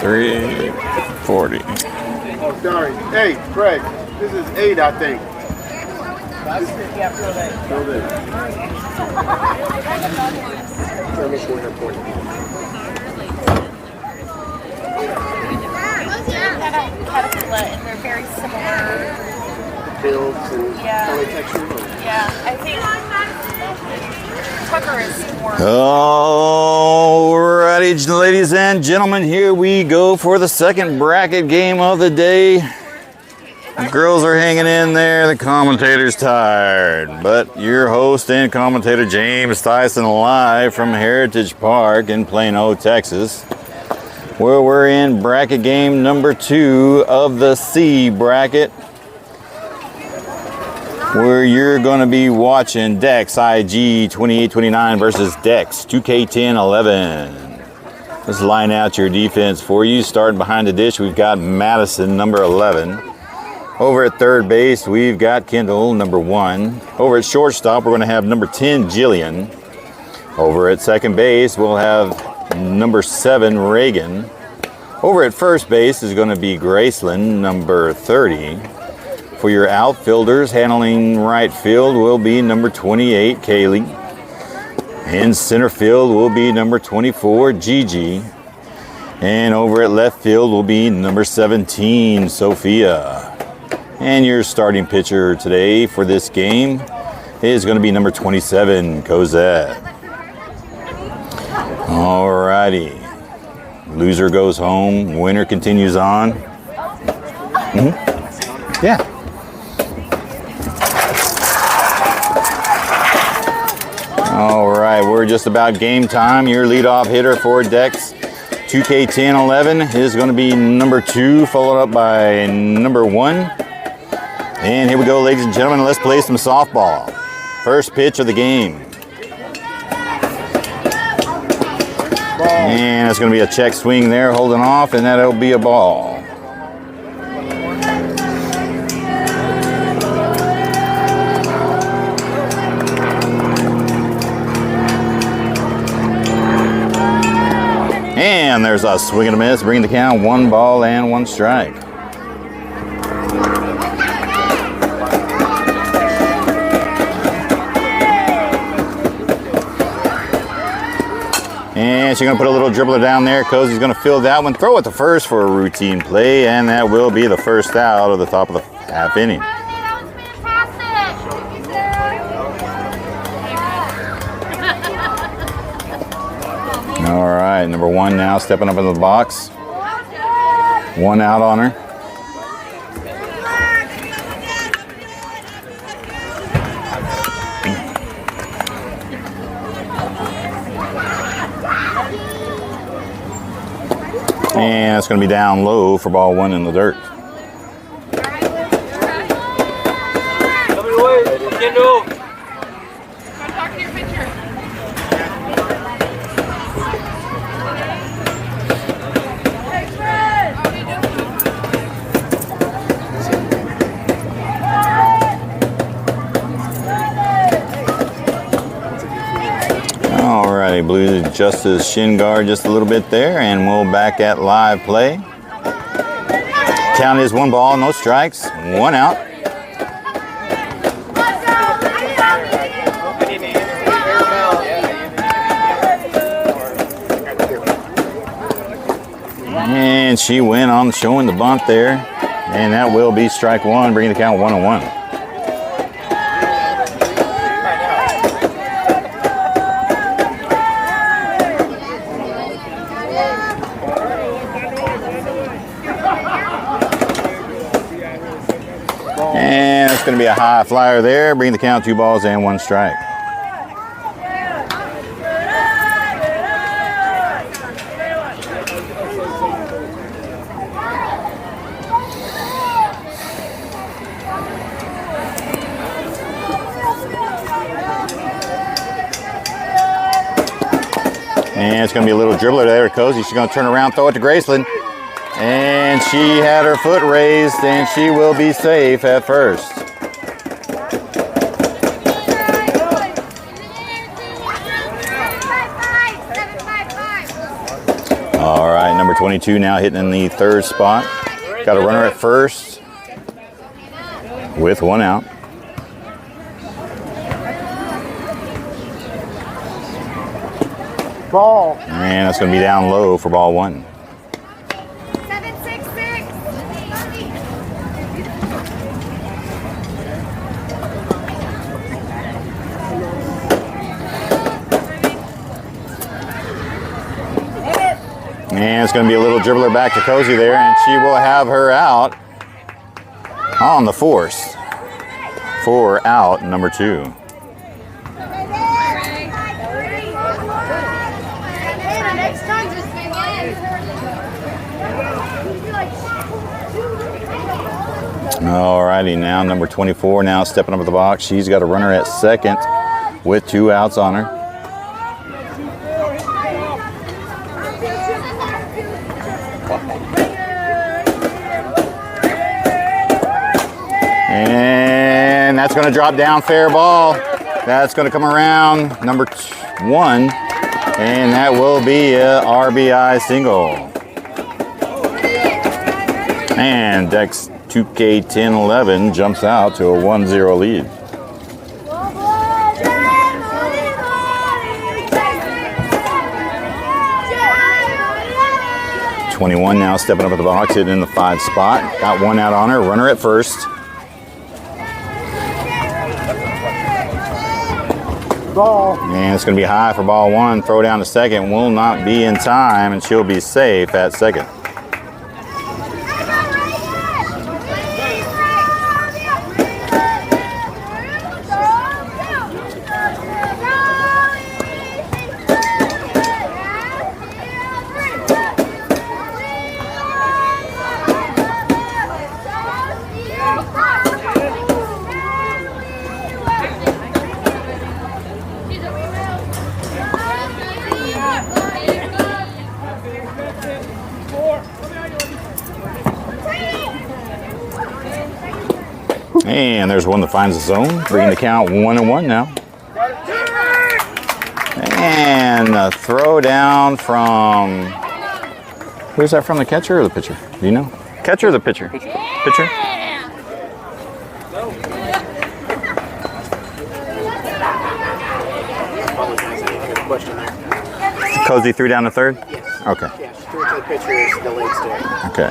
$340. Oh, sorry. Hey, Craig, this is 8, I think. Yeah, fill that. Fill that. Caterpillar, and they're very similar. Builds and color texture. Yeah, I think Tucker is more. Alrighty, ladies and gentlemen, here we go for the second bracket game of the day. The girls are hanging in there, the commentator's tired. But your host and commentator James Tyson live from Heritage Park in Plano, Texas, where we're in bracket game number 2 of the C bracket, where you're going to be watching Dex IG 2829 versus Dex 2K10'11. Let's line out your defense for you. Starting behind the dish, we've got Madison, number 11. Over at third base, we've got Kendall, number 1. Over at shortstop, we're going to have number 10, Jillian. Over at second base, we'll have number 7, Reagan. Over at first base is going to be Graceland, number 30. For your outfielders, handling right field will be number 28, Kaylee. In center field will be number 24, Gigi. And over at left field will be number 17, Sophia. And your starting pitcher today for this game is going to be number 27, Cosette. Alrighty. Loser goes home, winner continues on. Yeah. Alright, we're just about game time. Your leadoff hitter for Dex 2K10'11 is going to be number 2, followed up by number 1. And here we go, ladies and gentlemen. Let's play some softball. First pitch of the game. And it's going to be a check swing there, holding off, and that'll be a ball. And there's a swing and a miss, bringing the count 1 ball and 1 strike. And she's going to put a little dribbler down there. Cozy's going to field that one. Throw it to first for a routine play, and that will be the first out of the top of the half inning. All right, number 1 now stepping up into the box. 1 out on her. And it's going to be down low for ball 1 in the dirt. Alrighty, Blues adjust his shin guard just a little bit there, and we'll back at live play. Count is 1 ball, no strikes, 1 out. And she went on showing the bunt there, and that will be strike 1, bringing the count 1-1. And it's going to be a high flyer there, bringing the count 2 balls and 1 strike. And it's going to be a little dribbler there to Cozy. She's going to turn around, throw it to Graceland. And she had her foot raised, and she will be safe at first. 22 now hitting in the third spot. Got a runner at first with one out. Ball. And that's going to be down low for ball one. 766. And it's going to be a little dribbler back to Cozy there, and she will have her out on the force. 4 out, number 2. Alrighty, now number 24 now stepping up at the box. She's got a runner at second with 2 outs on her. And that's going to drop down, fair ball. That's going to come around number 1, and that will be a RBI single. And Dex 2K10'11 jumps out to a 1-0 lead. .21 now stepping up at the box, hitting in the 5 spot. Got 1 out on her, runner at first. Ball. And it's going to be high for ball 1. Throw down to second will not be in time, and she'll be safe at second. And there's one that finds the zone, bringing the count 1-1 now. And a throw down from, who's that from, the catcher or the pitcher? Do you know? Catcher or the pitcher? Pitcher? Cozy threw down the third? Yes. Okay. Yeah, she threw it to the pitcher is delayed still. Okay.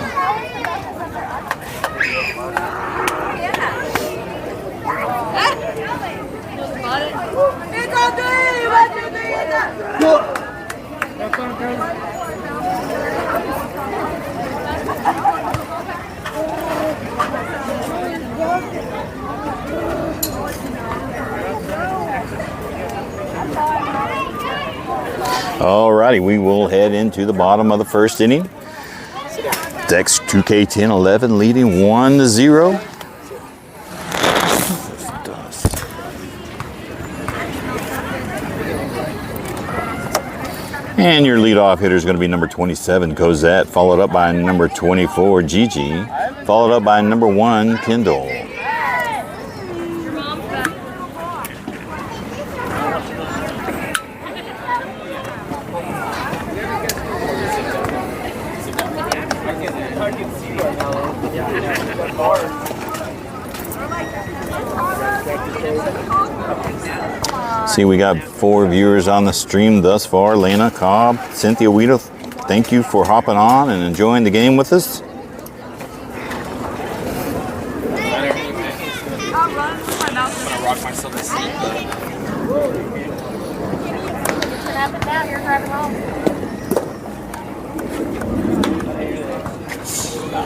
Alrighty, we will head into the bottom of the first inning. Dex 2K10'11 leading 1-0. And your leadoff hitter is going to be number 27, Cosette, followed up by number 24, Gigi, followed up by number 1, Kendall. See, we got 4 viewers on the stream thus far. Lena, Cobb, Cynthia Weedle, thank you for hopping on and enjoying the game with us.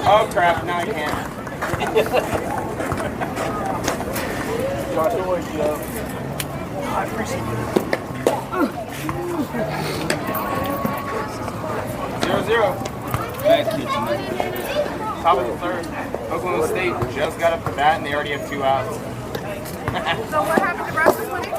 Oh crap, now I can't. I appreciate it. 0-0. Top of the third. Oklahoma State just got up to bat and they already have 2 outs. So what happened to Russell's winning?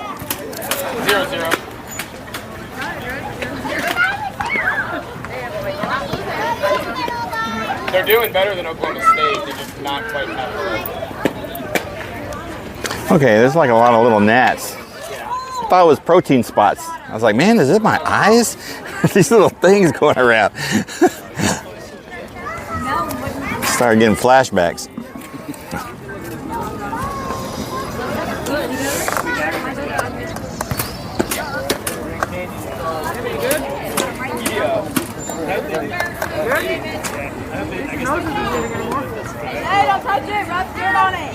0-0. They're doing better than Oklahoma State. They're just not quite happy. Okay, there's like a lot of little gnats. I thought it was protein spots. I was like, man, is it my eyes? These little things going around. Started getting flashbacks. Hey, don't touch it. Rub dirt on it.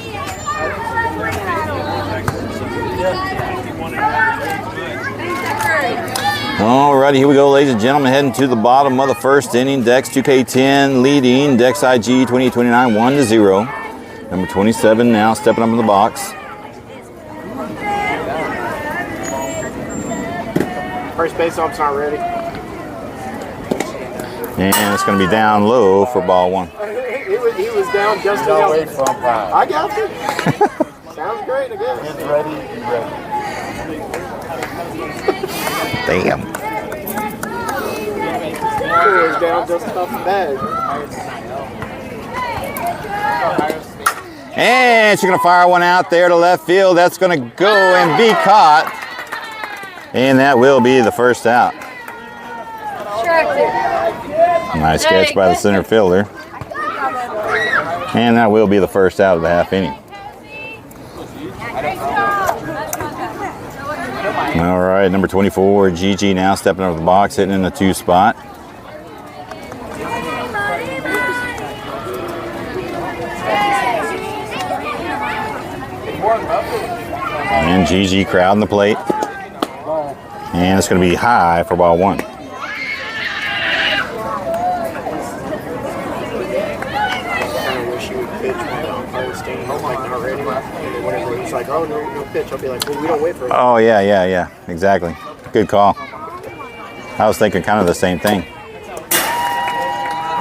Alrighty, here we go, ladies and gentlemen. Heading to the bottom of the first inning. Dex 2K10 leading. Dex IG 28-29, 1-0. Number 27 now stepping up in the box. First base ump's not ready. And it's going to be down low for ball one. He was down just enough. Wait for umpire. I got you. Sounds great, I guess. It's ready. He's ready. Damn. He was down just enough bag. And she's going to fire one out there to left field. That's going to go and be caught. And that will be the first out. Nice catch by the center fielder. And that will be the first out of the half inning. All right, number 24, Gigi now stepping over the box, hitting in the 2 spot. And Gigi crowding the plate. And it's going to be high for ball one. It's like, oh, no pitch. I'll be like, well, we don't wait for it. Oh, yeah. Exactly. Good call. I was thinking kind of the same thing.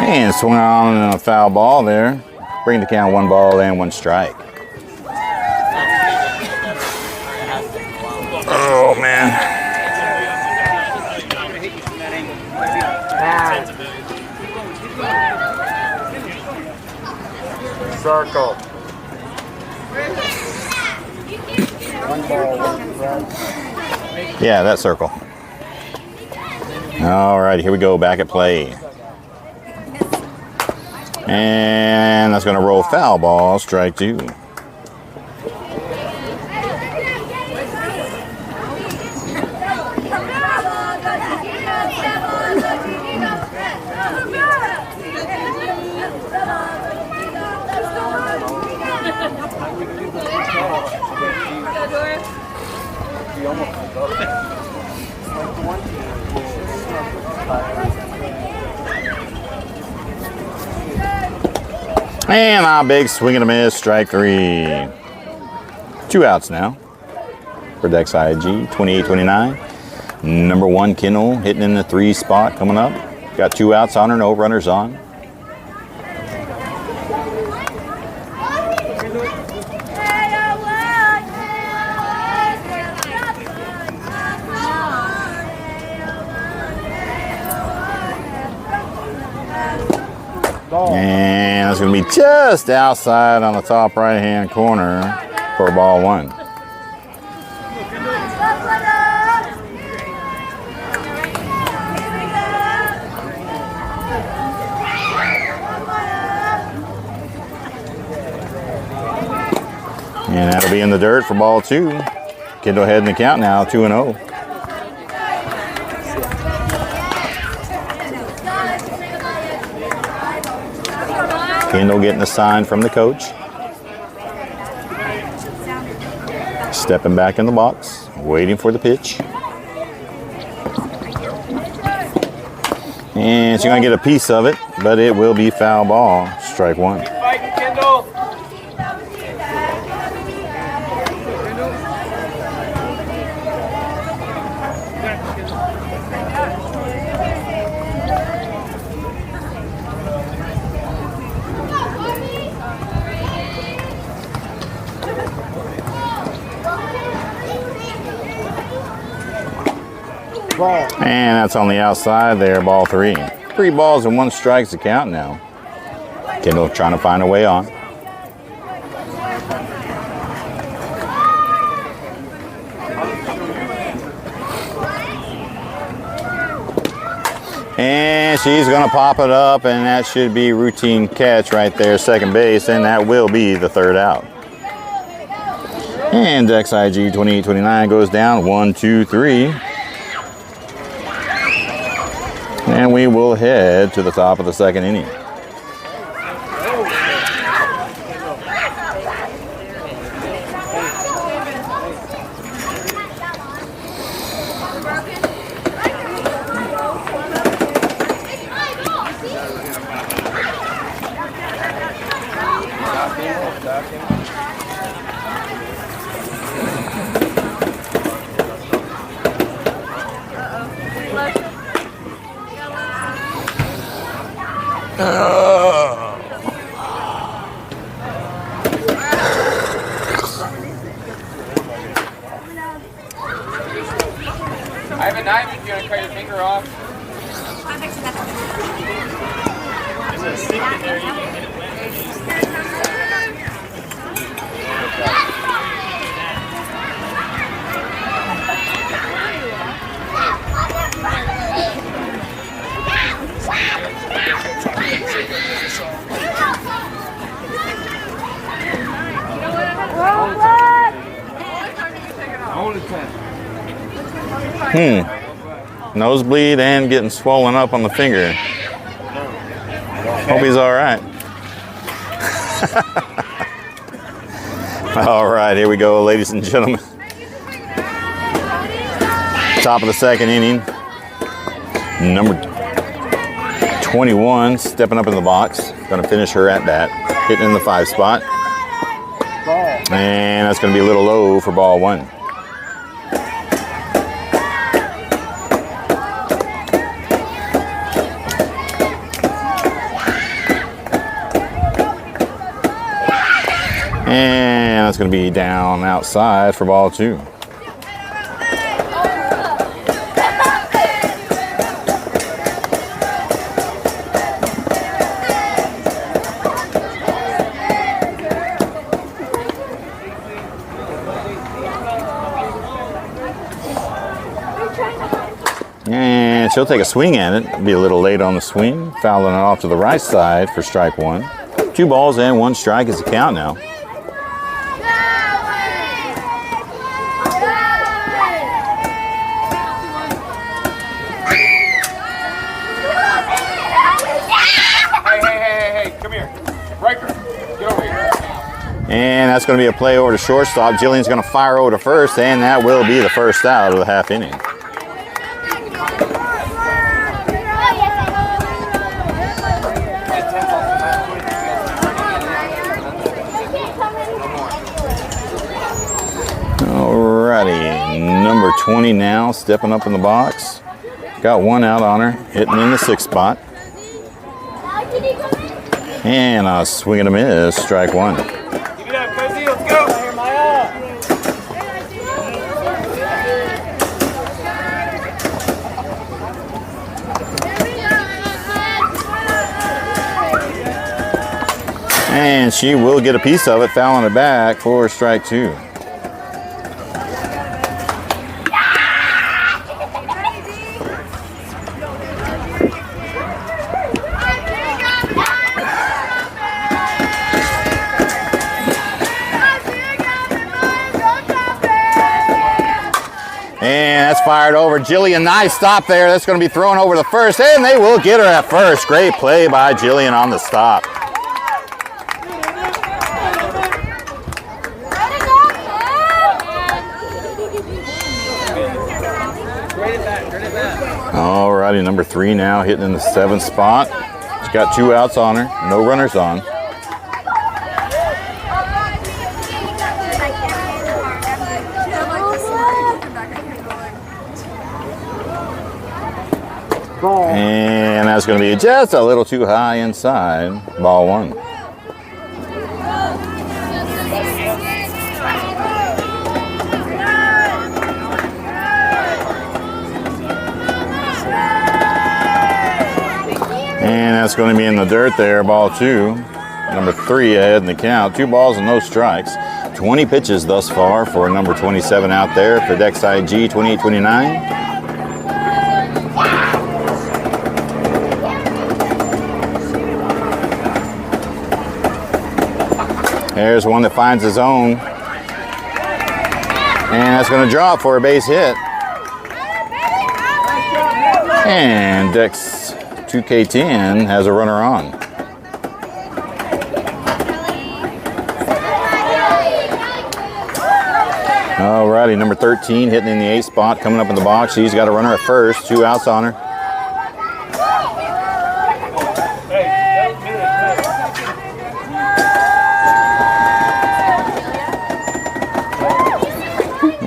And swung on a foul ball there. Bring the count 1 ball and 1 strike. Oh, man. Circle. Yeah, that circle. All right, here we go, back at play. And that's going to roll foul ball, strike 2. And a big swing and a miss, strike 3. 2 outs now for Dex IG, 28-29. Number 1, Kendall, hitting in the 3 spot coming up. Got 2 outs on her, no runners on. And it's going to be just outside on the top right-hand corner for ball 1. And that'll be in the dirt for ball 2. Kendall ahead in the count now, 2-0. Kendall getting a sign from the coach. Stepping back in the box, waiting for the pitch. And she's going to get a piece of it, but it will be foul ball, strike 1. Fight, Kendall. And that's on the outside there, ball 3. 3 balls and 1 strike's the count now. Kendall trying to find a way on. And she's going to pop it up, and that should be routine catch right there, second base, and that will be the third out. And Dex IG 2829 goes down 1, 2, 3. And we will head to the top of the second inning. I have a knife if you want to cut your finger off. There's a stick in there, you can get it wet. Nosebleed and getting swollen up on the finger. Hope he's all right. All right, here we go, ladies and gentlemen. Top of the second inning. Number 21 stepping up in the box. Going to finish her at bat. Hitting in the 5 spot. And that's going to be a little low for ball 1. And that's going to be down outside for ball 2. And she'll take a swing at it. Be a little late on the swing. Fouling it off to the right side for strike 1. 2 balls and 1 strike is the count now. Hey, come here. Riker, get over here. And that's going to be a play over to shortstop. Jillian's going to fire over to first, and that will be the first out of the half inning. Alrighty, number 20 now, stepping up in the box. Got 1 out on her, hitting in the 6th spot. And a swing and a miss, strike 1. Give it up, Cozy, let's go. And she will get a piece of it, fouling it back for strike 2. And that's fired over. Jillian, nice stop there. That's going to be thrown over the first, and they will get her at first. Great play by Jillian on the stop. Alrighty, number 3 now hitting in the 7th spot. She's got 2 outs on her, no runners on. And that's going to be just a little too high inside, ball 1. And that's going to be in the dirt there, ball 2. Number 3 ahead in the count. 2 balls and no strikes. 20 pitches thus far for number 27 out there for Dex IG 2829. There's one that finds his own. And that's going to drop for a base hit. And Dex 2K10 has a runner on. Alrighty, number 13 hitting in the 8 spot, coming up in the box. She's got a runner at first, 2 outs on her.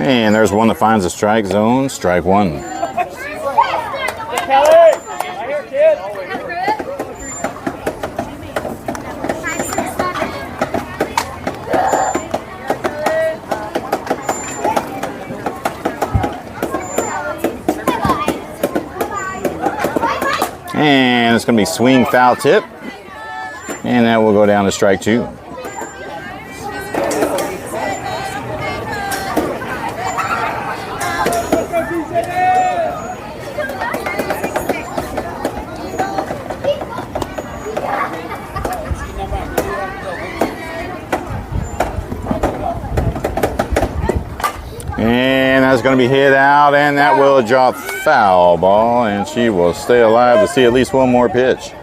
And there's one that finds the strike zone, strike 1. And it's going to be swing, foul tip. And that will go down to strike 2. And that's going to be hit out, and that will drop foul ball, and she will stay alive to see at least one more pitch.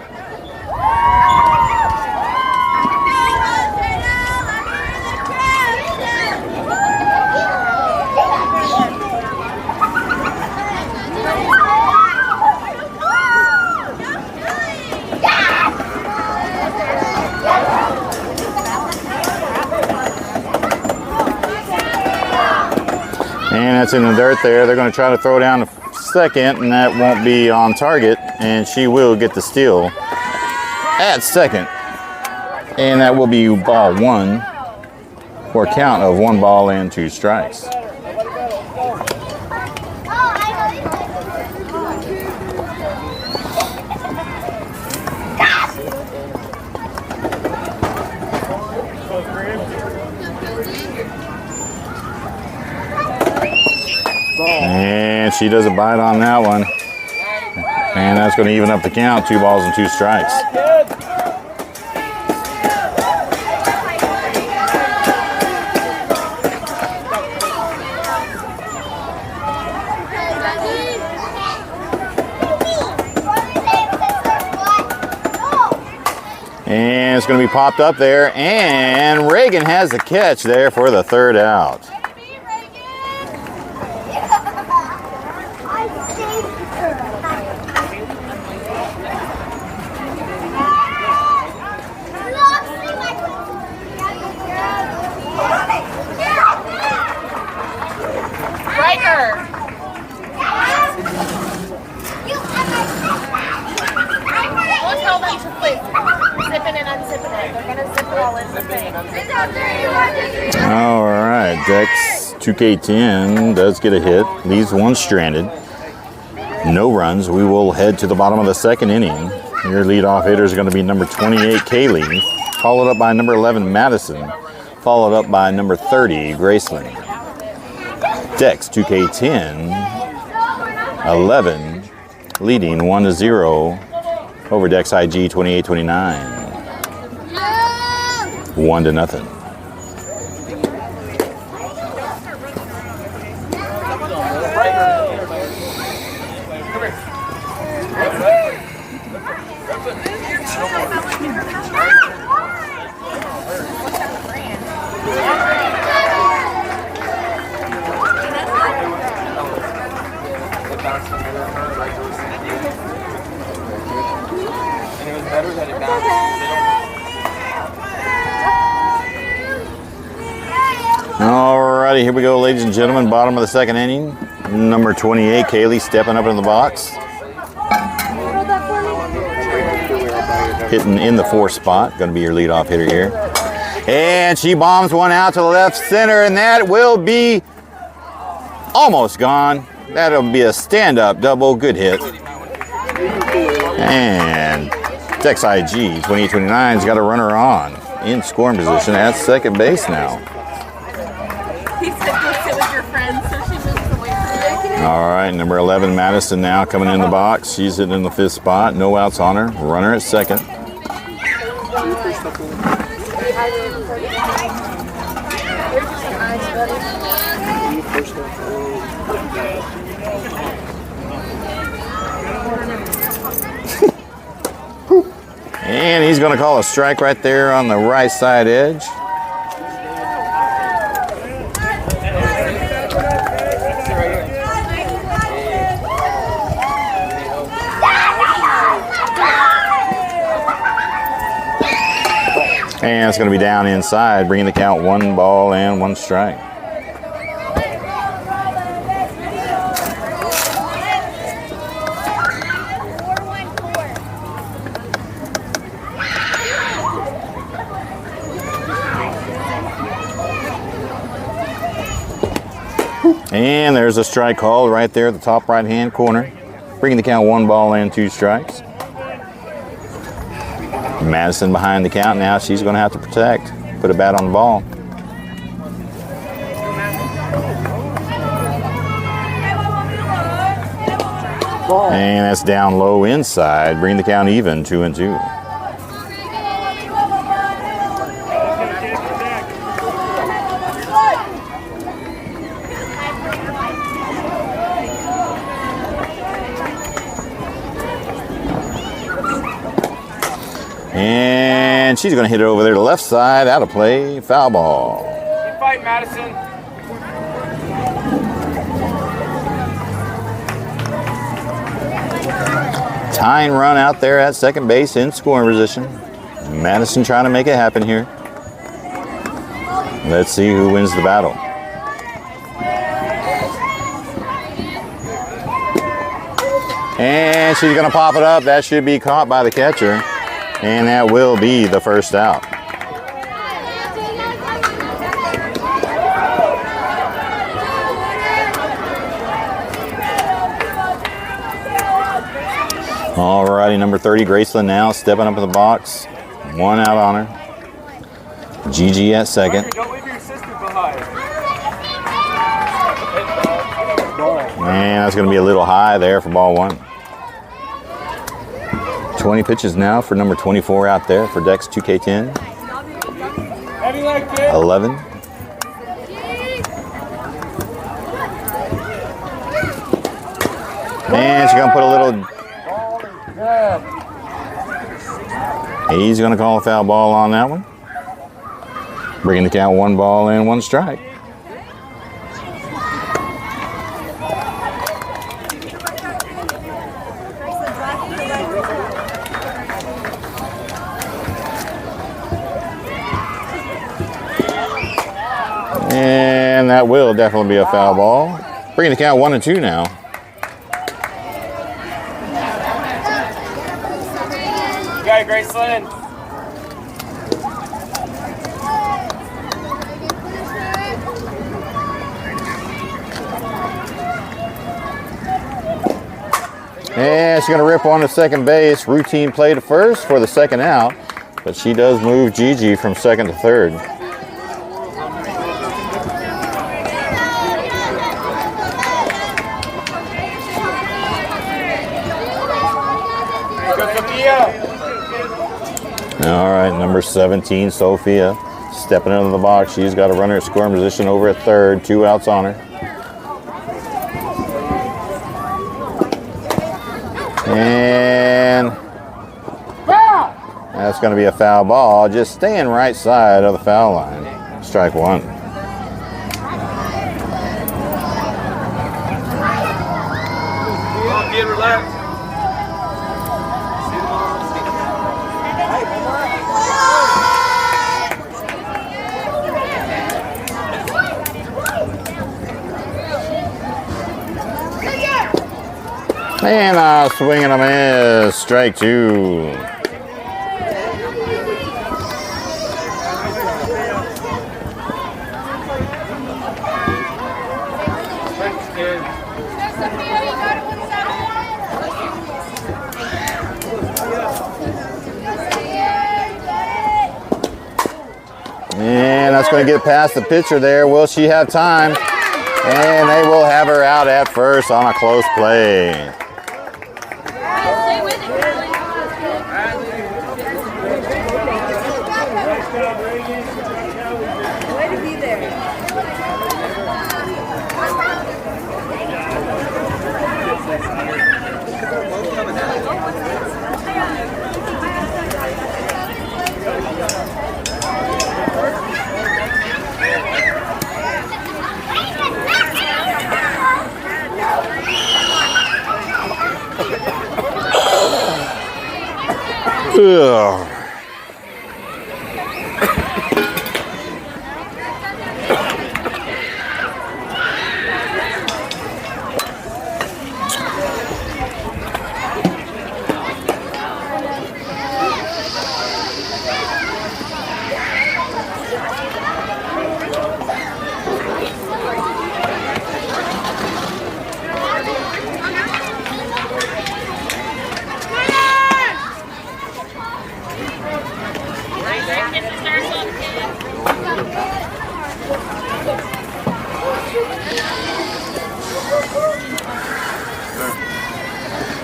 And that's in the dirt there. They're going to try to throw down to second, and that won't be on target, and she will get the steal at second. And that will be ball 1 for a count of 1 ball and 2 strikes. And she does a bite on that one. And that's going to even up the count, 2 balls and 2 strikes. And it's going to be popped up there, and Reagan has the catch there for the 3rd out. All right, Dex 2K10 does get a hit, leaves one stranded. No runs. We will head to the bottom of the 2nd inning. Your leadoff hitter is going to be number 28, Kaylee, followed up by number 11, Madison, followed up by number 30, Graceland. Dex 2K10, 11, leading 1-0 over Dex IG 28-29. 1-0. Alrighty, here we go, ladies and gentlemen. Bottom of the 2nd inning. Number 28, Kaylee, stepping up in the box. Hitting in the 4th spot. Going to be your leadoff hitter here. And she bombs one out to the left center, and that will be almost gone. That'll be a stand-up double. Good hit. And Dex IG 28-29's got a runner on in scoring position at 2nd base now. He said go sit with your friends, so she moves away from you. All right, number 11, Madison now coming in the box. She's hitting in the 5th spot. No outs on her. Runner at 2nd. And he's going to call a strike right there on the right side edge. And it's going to be down inside, bringing the count 1 ball and 1 strike. And there's a strike call right there at the top right-hand corner, bringing the count 1 ball and 2 strikes. Madison behind the count now. She's going to have to protect. Put a bat on the ball. And that's down low inside. Bring the count even, 2-2. And she's going to hit it over there to the left side, out of play, foul ball. Keep fighting, Madison. Tying run out there at second base in scoring position. Madison trying to make it happen here. Let's see who wins the battle. And she's going to pop it up. That should be caught by the catcher. And that will be the first out. Alrighty, number 30, Graceland now stepping up in the box. 1 out on her. Gigi at second. Don't leave your assistant behind. Man, that's going to be a little high there for ball 1. 20 pitches now for number 24 out there for Dex 2K10. 11. And she's going to put a little... He's going to call a foul ball on that one. Bringing the count 1 ball and 1 strike. And that will definitely be a foul ball. Bringing the count 1-2 now. You got it, Graceland. And she's going to rip on to second base. Routine play to first for the second out. But she does move Gigi from second to third. All right, number 17, Sophia, stepping into the box. She's got a runner at scoring position over at third. 2 outs on her. And that's going to be a foul ball. Just staying right side of the foul line. Strike 1. Get relaxed. And swing and a miss. Strike 2. And that's going to get past the pitcher there. Will she have time? And they will have her out at first on a close play. Way to be there. Ugh.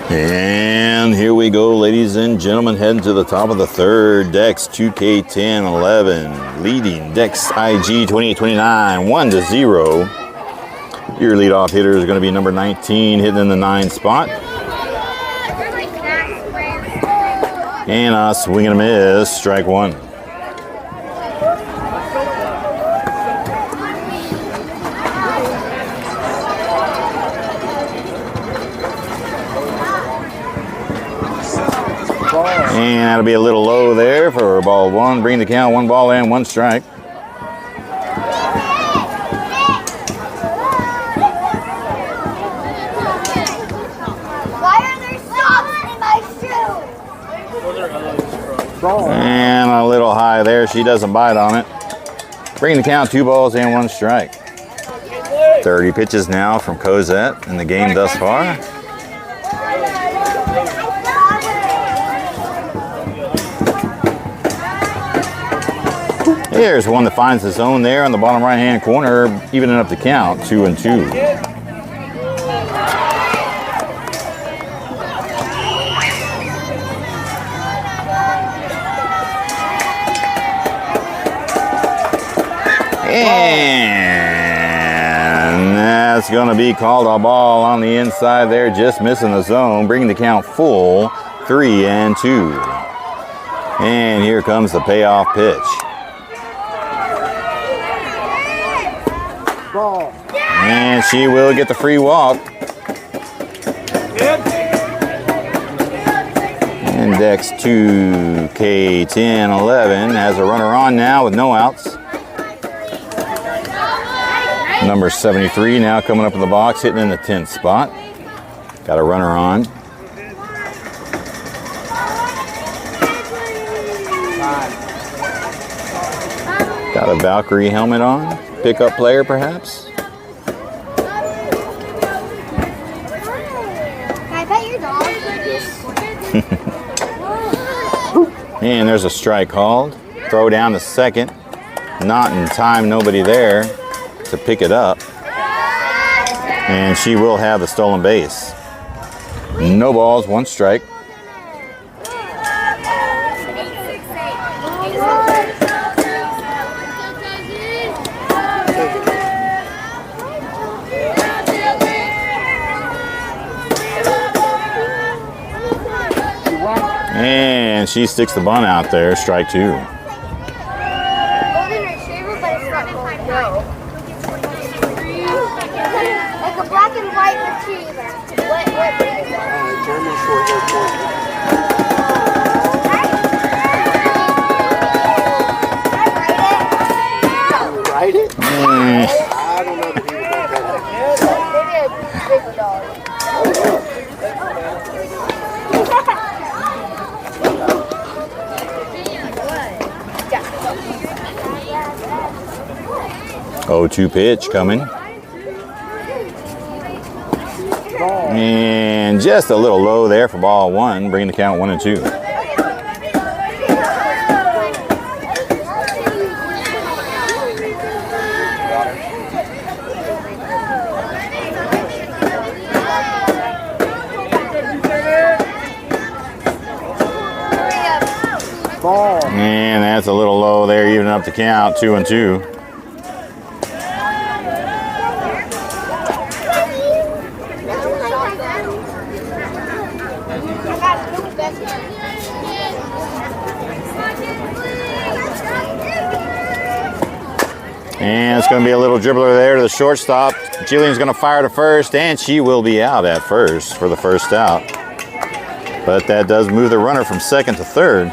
And here we go, ladies and gentlemen, heading to the top of the third. Dex 2K10'11 leading Dex IG 2829 1-0. Your leadoff hitter is going to be number 19, hitting in the 9 spot. And a swing and a miss, strike one. And that'll be a little low there for ball one. Bring the count, 1 ball and 1 strike. Why are there socks in my shoe? And a little high there. She doesn't bite on it. Bring the count, 2 balls and 1 strike. 30 pitches now from Cosette in the game thus far. Here's one that finds the zone there on the bottom right-hand corner, evening up the count, 2-2. And that's going to be called a ball on the inside there, just missing the zone, bringing the count full, 3-2. And here comes the payoff pitch. Ball. And she will get the free walk. And Dex 2K10'11 has a runner on now with no outs. Number 73 now coming up in the box, hitting in the 10th spot. Got a runner on. Got a Valkyrie helmet on. Pickup player, perhaps? Can I pet your dog? And there's a strike called. Throw down to second. Not in time, nobody there to pick it up. And she will have the stolen base. No balls, 1 strike. And she sticks the bunt out there, strike 2. Golden retriever, but it's not golden. No. Like a black and white retriever. What breed is that? German short-haired pointer. Ride it? I don't know that he would like that. Maybe a bigger dog. 0-2 pitch coming. And just a little low there for ball 1, bringing the count 1-2. Ball. And That's a little low there, even up the count, 2-2. And it's going to be a little dribbler there to the shortstop. Jillian's going to fire to first, and she will be out at first for the first out. But that does move the runner from second to third.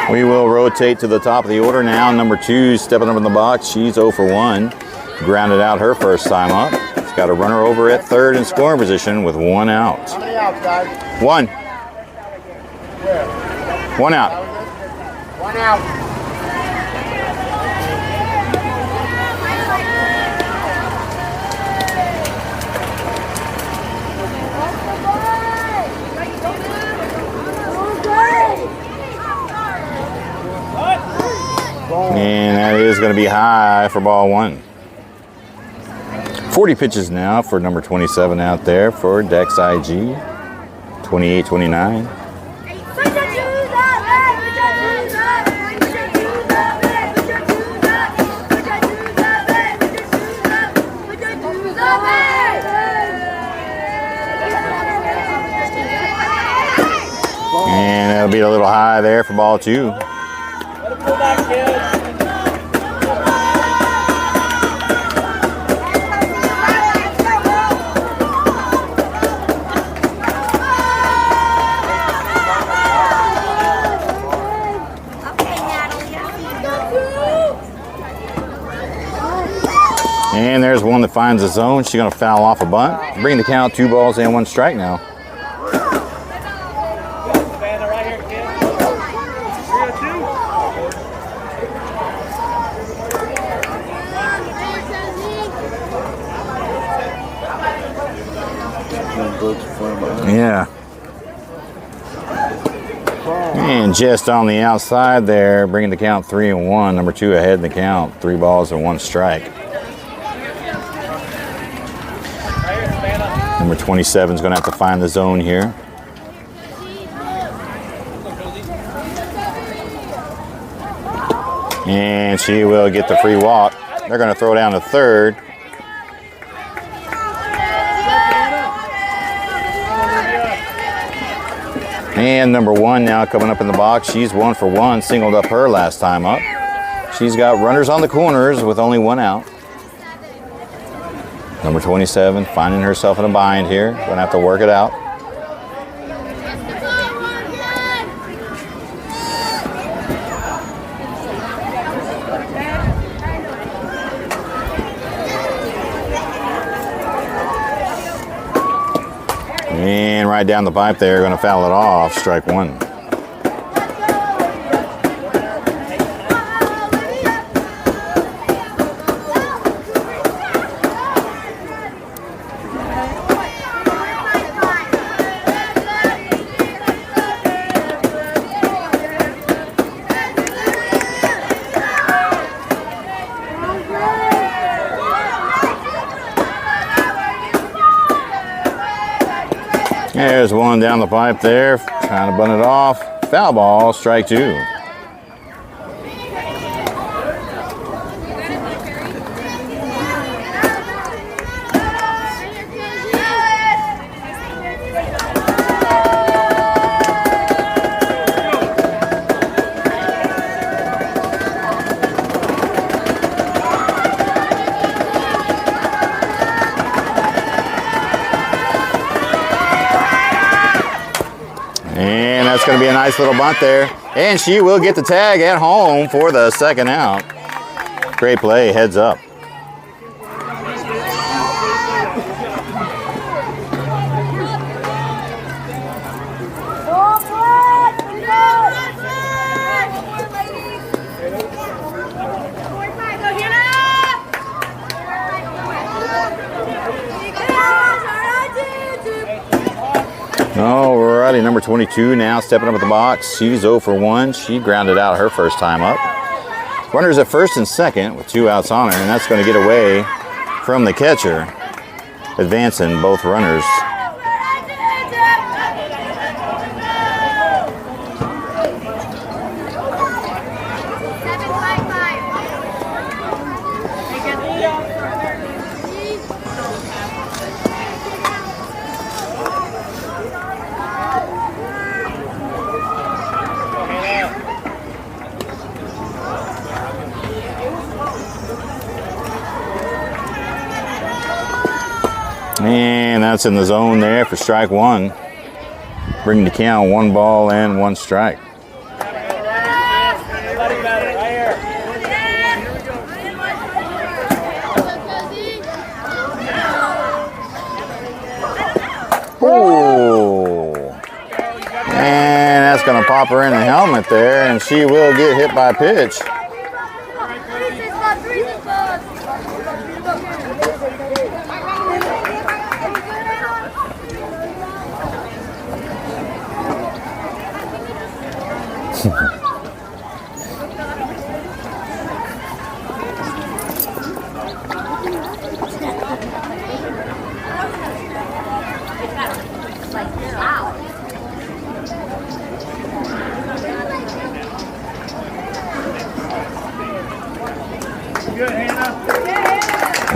We will rotate to the top of the order now. Number 2 stepping up in the box. She's 0 for 1. Grounded out her first time up. She's got a runner over at third in scoring position with 1 out. How many outs, guys? 1. Where? 1 out. 1 out. And that is going to be high for ball 1. 40 pitches now for number 27 out there for Dex IG. 28-29. And that'll be a little high there for ball 2. And there's one that finds the zone. She's going to foul off a bunt. Bring the count 2 balls and 1 strike now. Yeah. And just on the outside there, bringing the count 3-1. Number 2 ahead in the count. 3 balls and 1 strike. Number 27 is going to have to find the zone here. And she will get the free walk. They're going to throw down to third. And number 1 now coming up in the box. She's 1 for 1, singled up her last time up. She's got runners on the corners with only 1 out. Number 27 finding herself in a bind here. Gonna have to work it out. And right down the pipe there, gonna foul it off, strike 1. There's one down the pipe there, trying to bunt it off. Foul ball, strike 2. That's going to be a nice little bunt there. And she will get the tag at home for the second out. Great play, heads up. Alrighty, number 22 now stepping up at the box. She's 0 for 1. She grounded out her first time up. Runners at first and second with 2 outs on her, and that's going to get away from the catcher. advancing both runners. And that's in the zone there for strike one. Bring the count 1 ball and 1 strike. Oh, and that's going to pop her in the helmet there, and she will get hit by a pitch.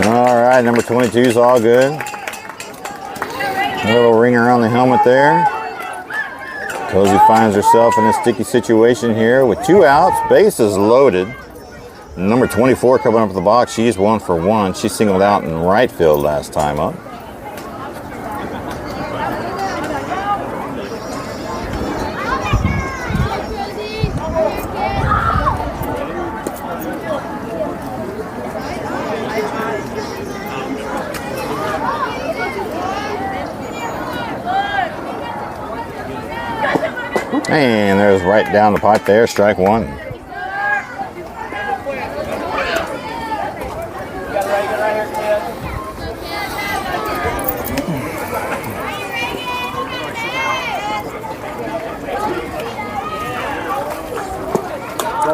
All right, number 22 is all good. A little ringer on the helmet there. Cozy finds herself in a sticky situation here with 2 outs, bases loaded. Number 24 coming up to the box, she's 1 for 1. She singled out in right field last time up. And there's right down the pipe there, strike one.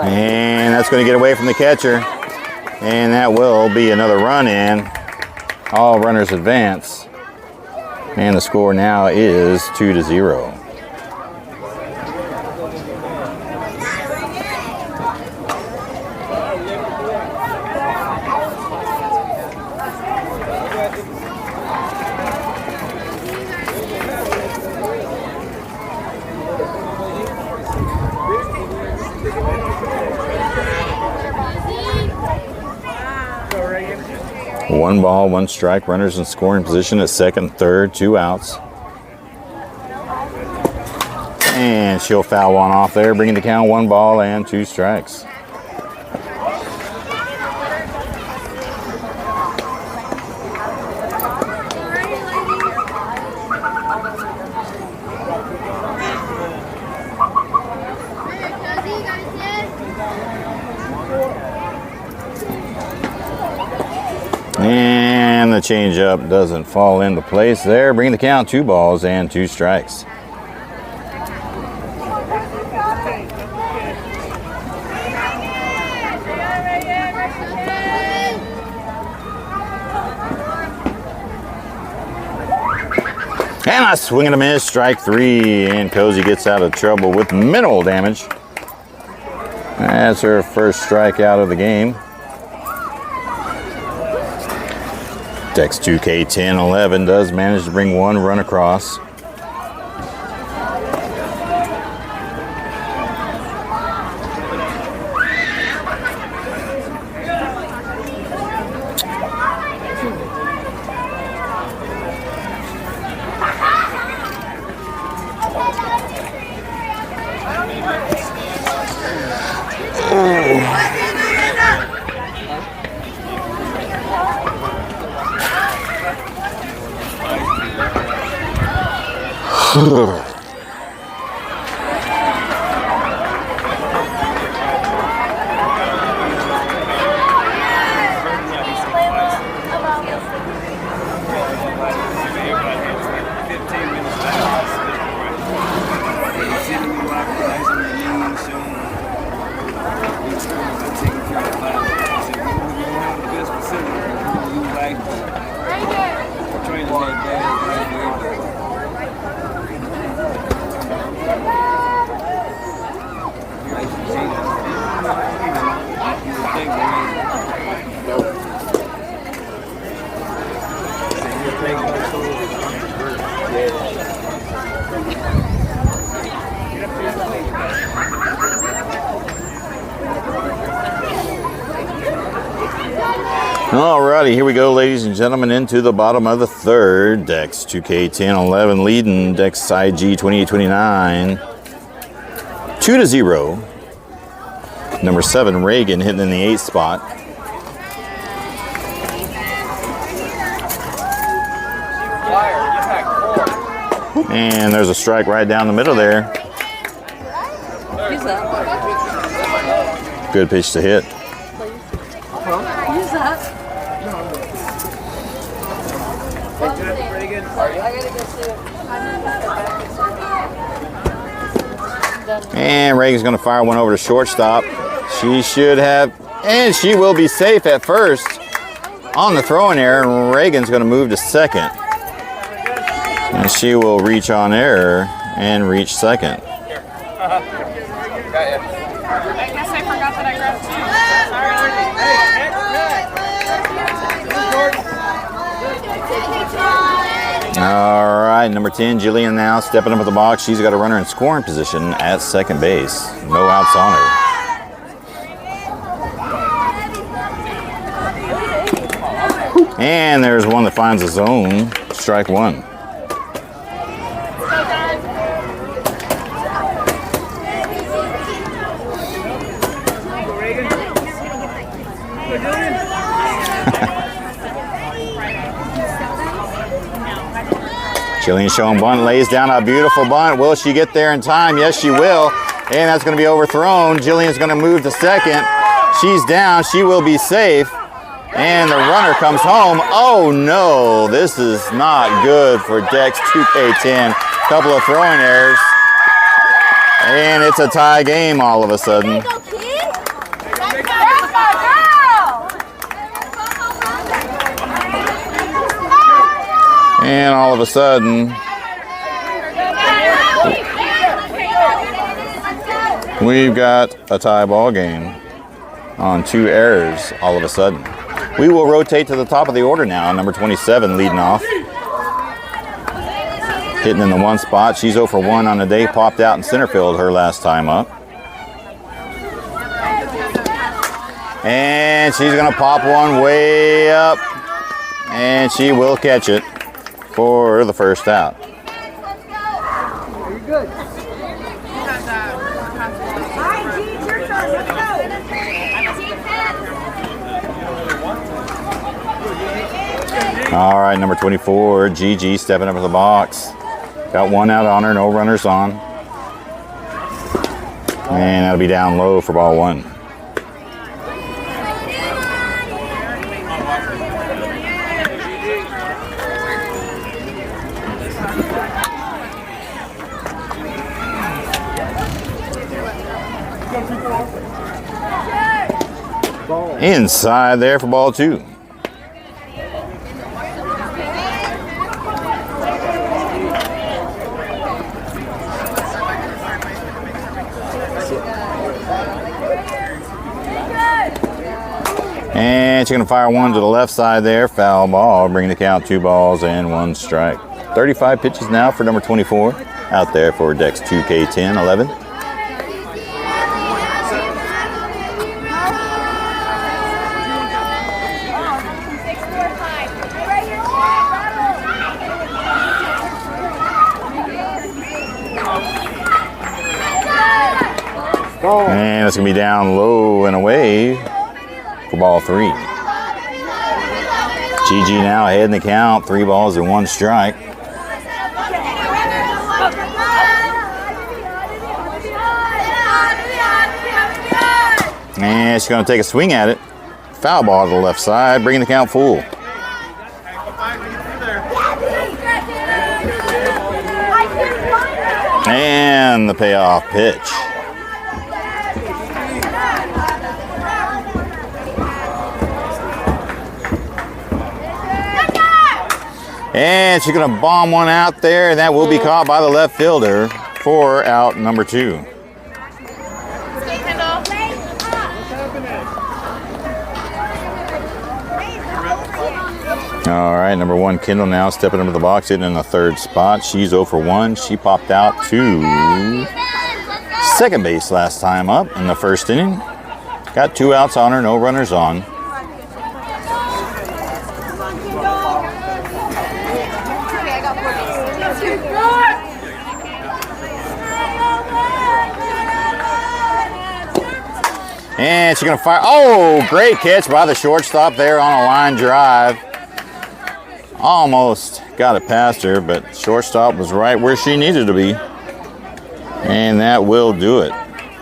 And that's going to get away from the catcher. And that will be another run in. All runners advance. And the score now is 2-0. One ball, 1 strike. Runners in scoring position at second, third, 2 outs. And she'll foul one off there, bringing the count 1 ball and 2 strikes. And the changeup doesn't fall into place there. Bring the count 2 balls and 2 strikes. And a swing and a miss, strike 3, and Cozy gets out of trouble with minimal damage. That's her first strikeout of the game. Dex 2K10'11 does manage to bring 1 run across. Alrighty, here we go, ladies and gentlemen, into the bottom of the third. Dex 2K10'11 leading Dex IG 2829 2-0. Number 7 Reagan hitting in the 8th spot. And there's a strike right down the middle there. Good pitch to hit. Use that. And Reagan's going to fire one over to shortstop. She should have, and she will be safe at first on the throwing error. And Reagan's going to move to second. And she will reach on error and reach second. I guess I forgot that I grabbed two. All right, number 10, Jillian now stepping up at the box. She's got a runner in scoring position at second base. No outs on her. And there's one that finds a zone. Strike one. Jillian showing bunt, lays down a beautiful bunt. Will she get there in time? Yes, she will. And that's going to be overthrown. Jillian's going to move to second. She's down. She will be safe. And the runner comes home. Oh, no. This is not good for Dex 2K10. Couple of throwing errors. And it's a tie game all of a sudden. And all of a sudden, we've got a tie ball game on 2 errors all of a sudden. We will rotate to the top of the order now. Number 27 leading off. Hitting in the 1 spot. She's 0 for 1 on the day. Popped out in center field her last time up. And she's going to pop one way up. And she will catch it for the first out. All right, number 24, Gigi stepping up to the box. Got 1 out on her, no runners on. And that'll be down low for ball 1. Inside there for ball 2. And she's going to fire one to the left side there. Foul ball, bringing the count 2 balls and 1 strike. 35 pitches now for number 24 out there for Dex 2K10'11. And it's going to be down low and away for ball 3. Gigi now ahead in the count, 3 balls and 1 strike. And she's going to take a swing at it. Foul ball to the left side, bringing the count full. And the payoff pitch. And she's going to bomb one out there, and that will be caught by the left fielder for out number 2. All right, number 1, Kendall now stepping into the box, hitting in the 3rd spot. She's 0 for 1. She popped out to second base last time up in the 1st inning. Got 2 outs on her, no runners on. And she's going to fire. Oh, great catch by the shortstop there on a line drive. Almost got it past her, but shortstop was right where she needed to be. And that will do it.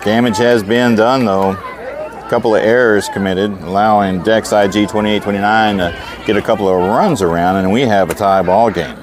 Damage has been done, though. A couple of errors committed, allowing Dex IG 28-29 to get a couple of runs around, and we have a tie ball game.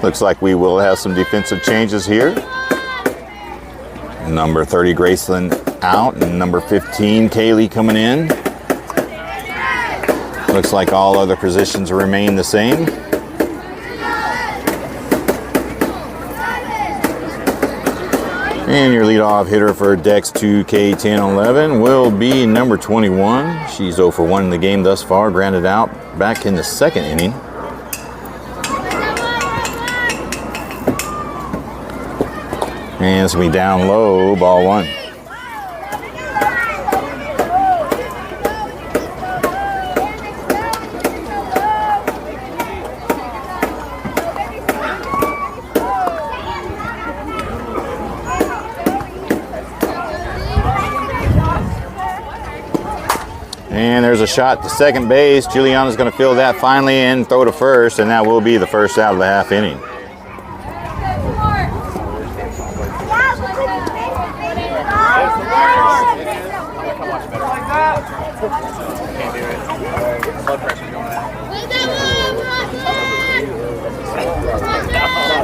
Looks like we will have some defensive changes here. Number 30, Graceland out, and number 15, Kaylee coming in. Looks like all other positions remain the same. And your leadoff hitter for Dex 2K10'11 will be number 21. She's 0 for 1 in the game thus far, grounded out back in the 2nd inning. And it's going to be down low, ball 1. And there's a shot to second base. Juliana's going to field that finally and throw to first, and that will be the first out of the half inning.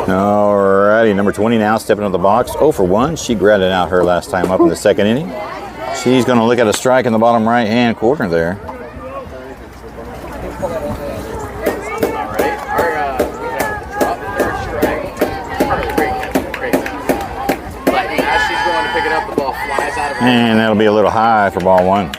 Alrighty, number 20 now stepping into the box. 0 for 1. She grounded out her last time up in the 2nd inning. She's going to look at a strike in the bottom right-hand corner there. And that'll be a little high for ball 1.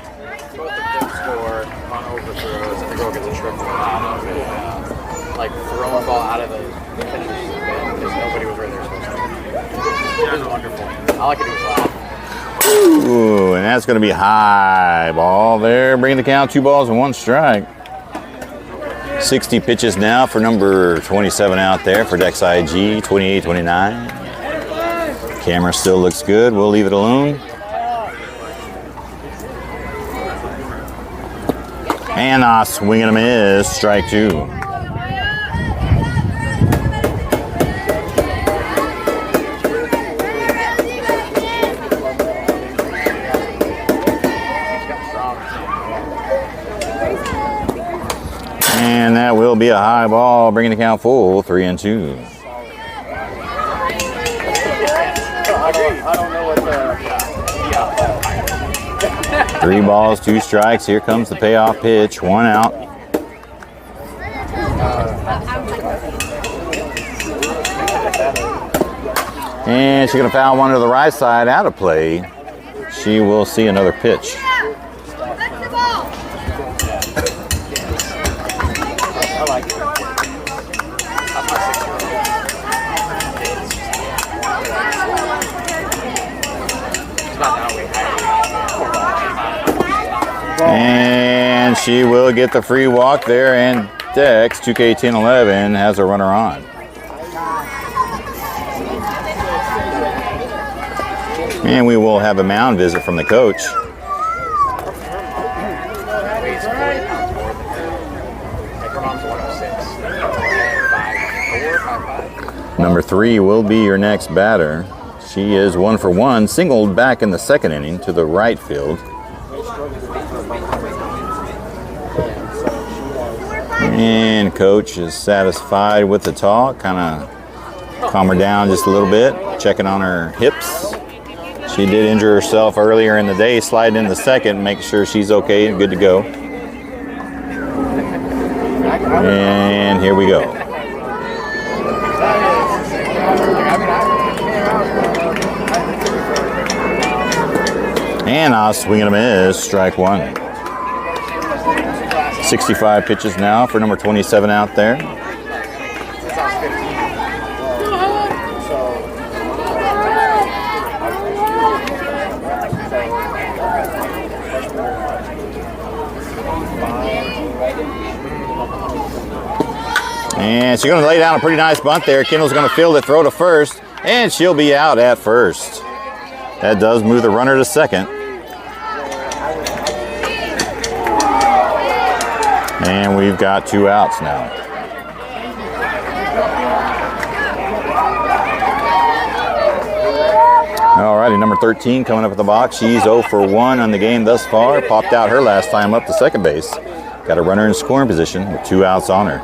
Throwing ball out of the pitcher's bin because nobody was where they were supposed to be. It was wonderful. All I could do was laugh. Ooh, and that's going to be high ball there, bringing the count 2 balls and 1 strike. 60 pitches now for number 27 out there for Dex IG 28-29. Camera still looks good. We'll leave it alone. And a swing and a miss, strike 2. And that will be a high ball, bringing the count full, 3-2. I don't know what the... 3 balls, 2 strikes. Here comes the payoff pitch, 1 out. And she's going to foul one to the right side, out of play. She will see another pitch. And she will get the free walk there and Dex, 2K10'11 has a runner on. And we will have a mound visit from the coach. Number 3 will be your next batter. She is 1 for 1, singled back in the second inning to the right field. And coach is satisfied with the talk, kind of calm her down just a little bit, checking on her hips. She did injure herself earlier in the day, sliding in the second, making sure she's okay and good to go. And here we go. And I'll swing and a miss, strike 1. 65 pitches now for number 27 out there. And she's going to lay down a pretty nice bunt there. Kendall's going to field it, throw to first, and she'll be out at first. That does move the runner to second. And we've got 2 outs now. Alrighty, number 13 coming up at the box. She's 0 for 1 on the game thus far. Popped out her last time up to second base. Got a runner in scoring position with 2 outs on her.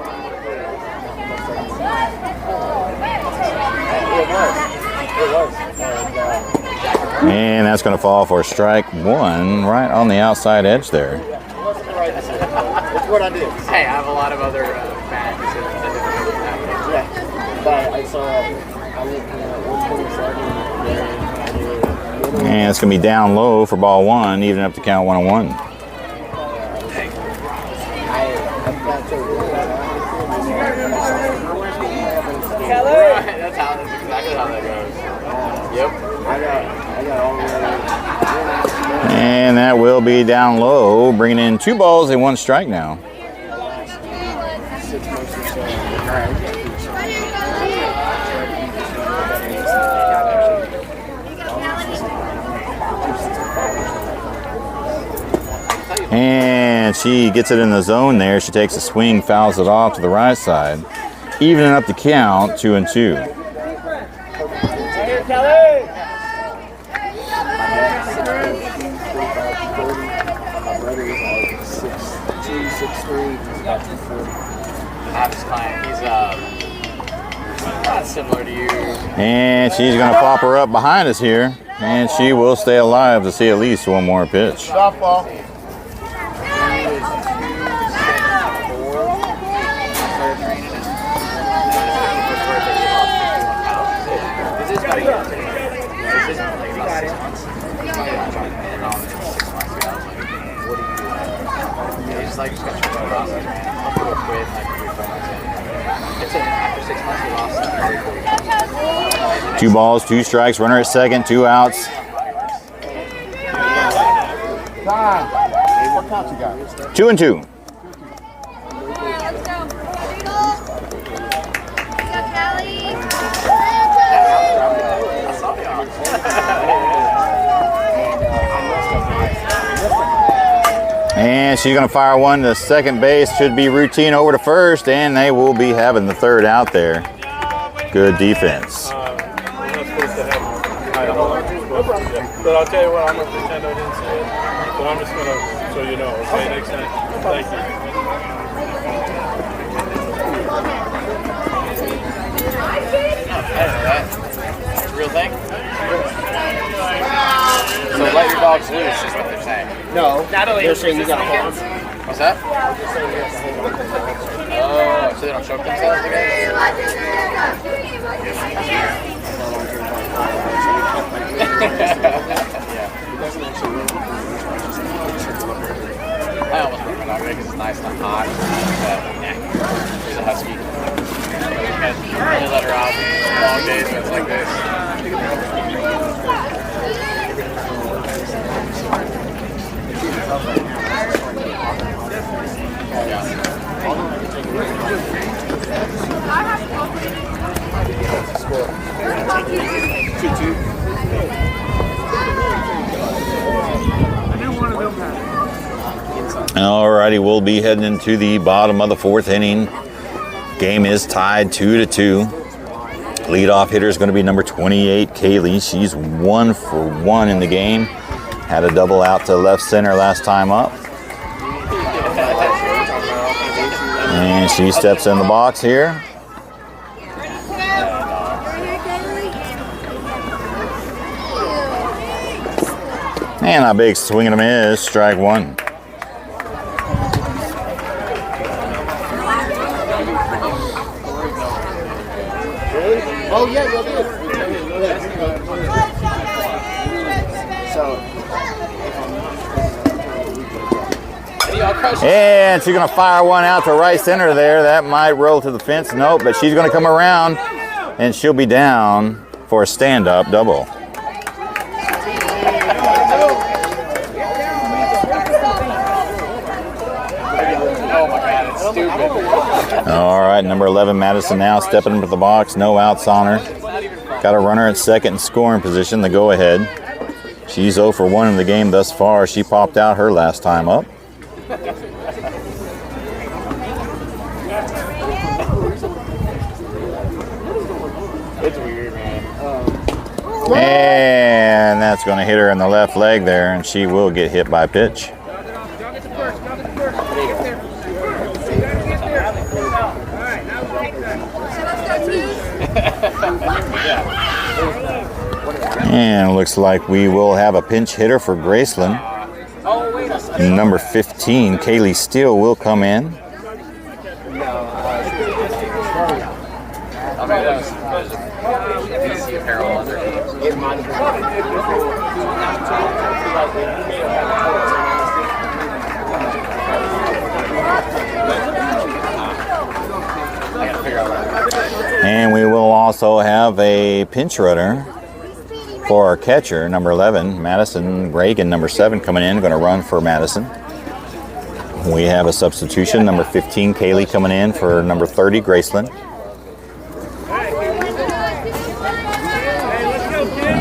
And that's going to fall for strike 1 right on the outside edge there. That's what I did. Hey, I have a lot of other fans. Yeah, but I saw I went 127. And it's going to be down low for ball 1, even up to count 1-1. That's exactly how that goes. Yep. I got all the And that will be down low, bringing in 2 balls and 1 strike now. And she gets it in the zone there. She takes a swing, fouls it off to the right side, evening up the count, 2-2. He's similar to you. And she's going to pop her up behind us here, and she will stay alive to see at least 1 more pitch. softball. Like just got to process, man. Some people quit like 3-4 months in. It's after 6 months, he lost 2 balls, 2 strikes, runner at second, 2 outs. What count you got? 2-2. And she's going to fire 1 to second base. Should be routine over to first, and they will be having the 3rd out there. Good defense. But I'll tell you what, I'm going to pretend I didn't say it. But I'm just going to, so you know, okay, next time. Thank you. That's a real thing? So let your dogs loose is what they're saying. No, they're saying you got to hold them. What's that? Oh, so they don't choke themselves again? I almost put my dog because it's nice and hot. She's a husky. I only let her out long days when it's like this. Alrighty, we'll be heading into the bottom of the 4th inning. Game is tied 2-2. Leadoff hitter is going to be number 28, Kaylee. She's 1 for 1 in the game. Had a double out to left center last time up. And she steps in the box here. And a big swing and a miss, strike 1. Oh, yeah, you'll do it. And she's going to fire one out to right center there. That might roll to the fence. Nope, but she's going to come around, and she'll be down for a stand-up double. All right, number 11, Madison now stepping into the box. No outs on her. Got a runner at second in scoring position, the go-ahead. She's 0 for 1 in the game thus far. She popped out her last time up. It's weird, man. And that's going to hit her in the left leg there, and she will get hit by pitch. And looks like we will have a pinch hitter for Graceland. Number 15, Kaylee Steele, will come in. And we will also have a pinch runner for our catcher, number 11, Madison. Reagan, number 7, coming in, going to run for Madison. We have a substitution, number 15, Kaylee, coming in for number 30, Graceland.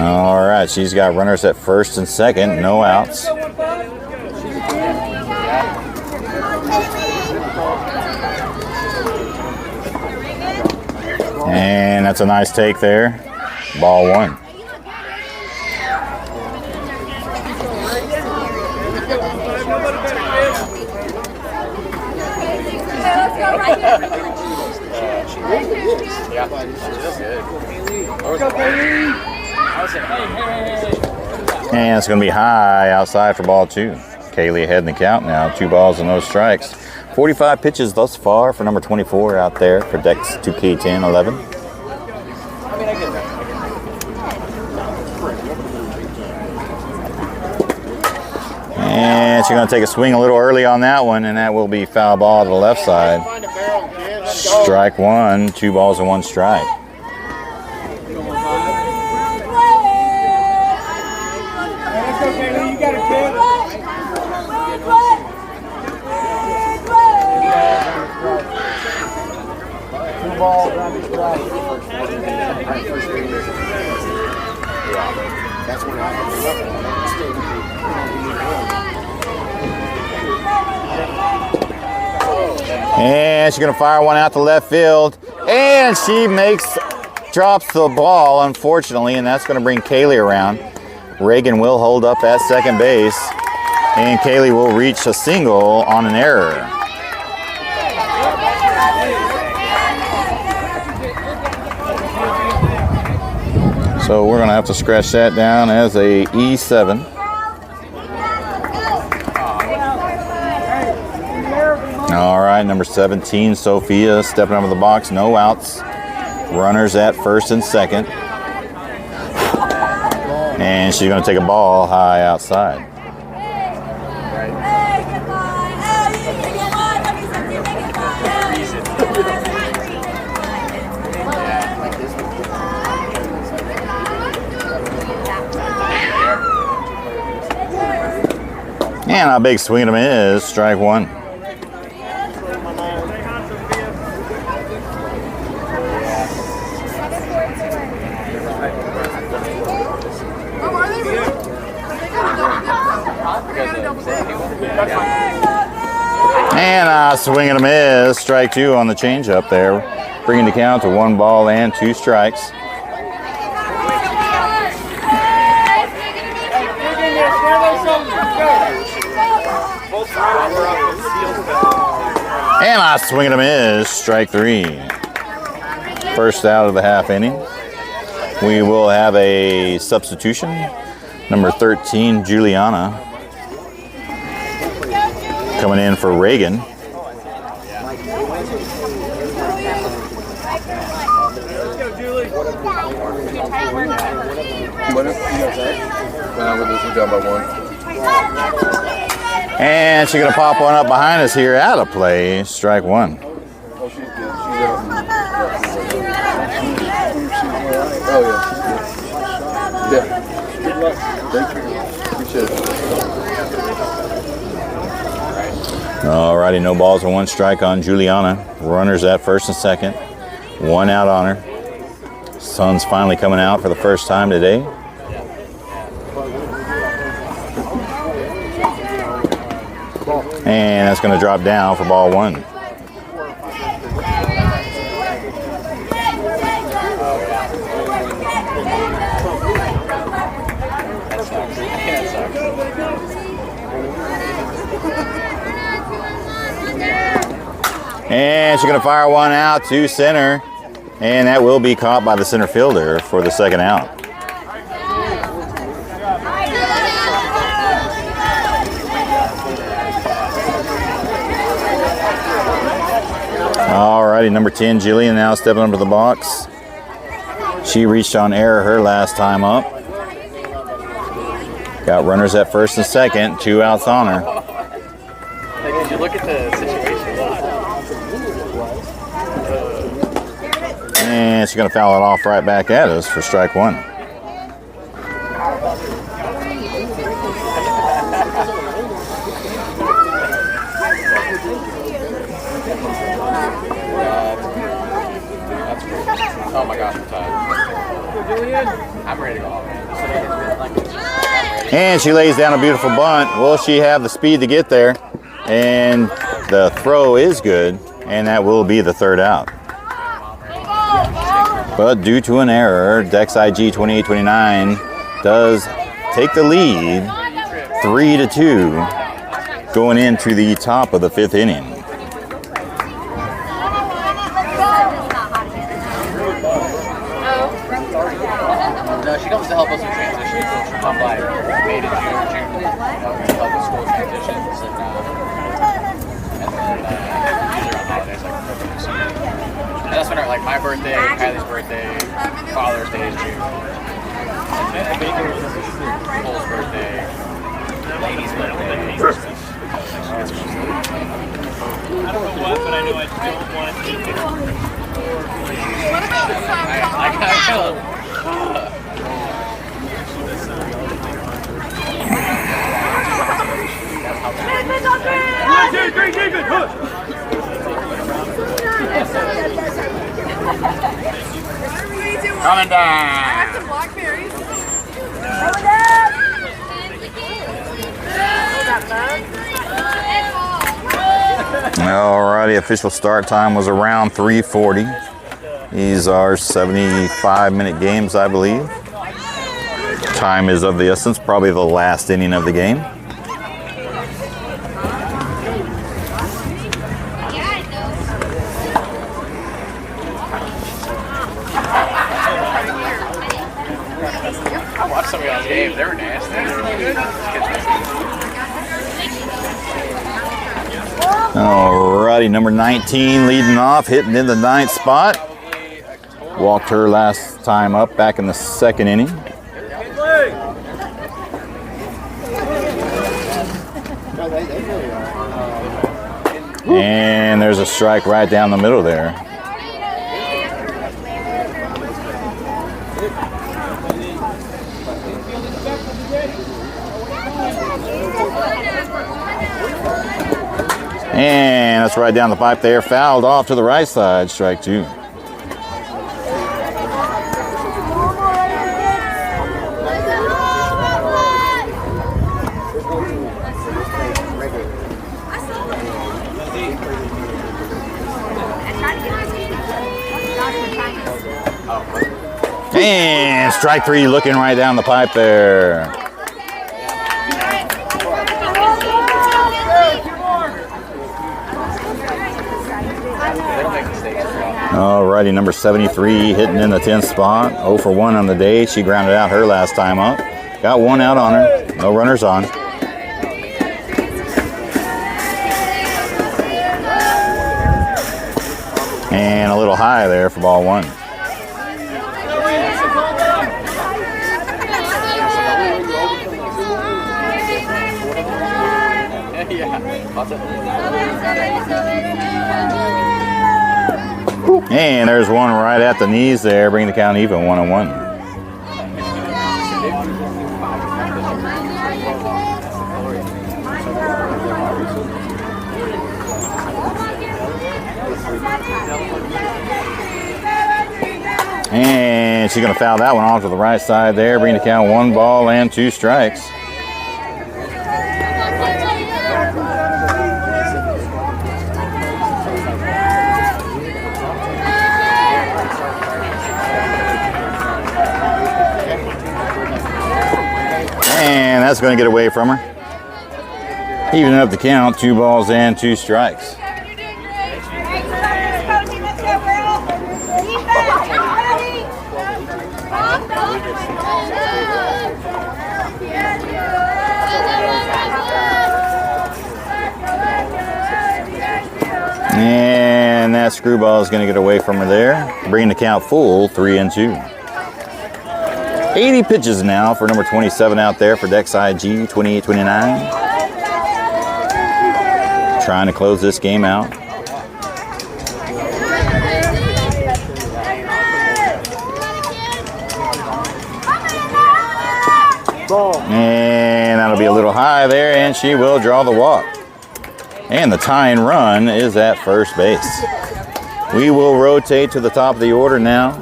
All right, she's got runners at first and second, no outs. And that's a nice take there. Ball 1. And it's going to be high outside for ball 2. Kaylee ahead in the count now. 2 balls and no strikes. 45 pitches thus far for number 24 out there for Dex 2K10'11. And she's going to take a swing a little early on that one, and that will be foul ball to the left side. Strike 1, 2 balls and 1 strike. And she's going to fire one out to left field. And she drops the ball, unfortunately, and that's going to bring Kaylee around. Reagan will hold up at second base, and Kaylee will reach a single on an error. So we're going to have to scratch that down as a E7. All right, number 17, Sophia, stepping out of the box, no outs. Runners at first and second. And she's going to take a ball high outside. And a big swing at him is strike 1. swing and a miss. Strike 2 on the changeup there, bringing the count to 1 ball and 2 strikes. And I swing and a miss. Strike 3. First out of the half inning. We will have a substitution. Number 13, Juliana, coming in for Reagan. And she's going to pop one up behind us here. Out of play. Strike 1. Oh, yeah. Yeah. Good luck. Thank you. Appreciate it. Alrighty, no balls and 1 strike on Juliana. Runners at first and second. 1 out on her. Sun's finally coming out for the first time today. And that's going to drop down for ball 1. And she's going to fire one out to center, and that will be caught by the center fielder for the second out. Alrighty, number 10, Jillian, now stepping up to the box. She reached on error her last time up. Got runners at first and second, 2 outs on her. Did you look at the situation? And she's going to foul it off right back at us for strike 1. Oh my gosh, I'm tired. I'm ready to go home, man. And she lays down a beautiful bunt. Will she have the speed to get there? And the throw is good, and that will be the third out. But due to an error, Dex IG 2829 does take the lead 3-2 going into the top of the 5th inning. No, she comes to help us with transitions. She'll come by May to June, help us with transitions, and usually on holidays like Christmas. And that's when my birthday, Kylie's birthday, Father's Day is June. And Cole's birthday, Lainey's birthday, Christmas. I don't know what, but I know I don't want to take it. What about this Coming down. I have some blackberries. Alrighty, official start time was around 3:40. These are 75-minute games, I believe. Time is of the essence, probably the last inning of the game. I watched some of y'all's games. They were nasty. Alrighty, number 19 leading off, hitting in the 9th spot. Walked her last time up back in the 2nd inning. And there's a strike right down the middle there. And that's right down the pipe there. Fouled off to the right side. Strike 2. And strike three looking right down the pipe there. Alrighty, number 73 hitting in the 10th spot. 0 for 1 on the day. She grounded out her last time up. Got one out on her. No runners on. And a little high there for ball one. And there's one right at the knees there, bringing the count even, 1-1. And she's going to foul that one off to the right side there, bringing the count 1 ball and 2 strikes. And that's going to get away from her. Evening up the count, 2 balls and 2 strikes. And that screwball is going to get away from her there, bringing the count full, 3-2. 80 pitches now for number 27 out there for Dex IG 28-29. Trying to close this game out. And that'll be a little high there, and she will draw the walk. And the tying run is at first base. We will rotate to the top of the order now.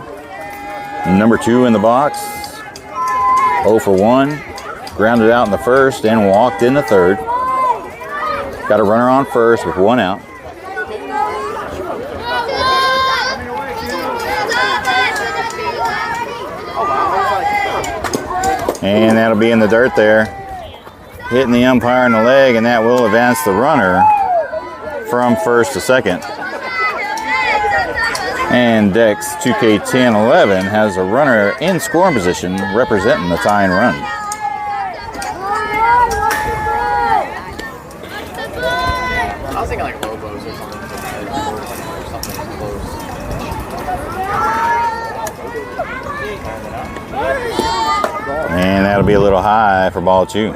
Number 2 in the box. 0 for 1. Grounded out in the first and walked in the third. Got a runner on first with 1 out. And that'll be in the dirt there. Hitting the umpire in the leg, and that will advance the runner from first to second. And Dex 2K10'11 has a runner in scoring position representing the tying run. I was thinking like Lobos or something close. And that'll be a little high for ball 2.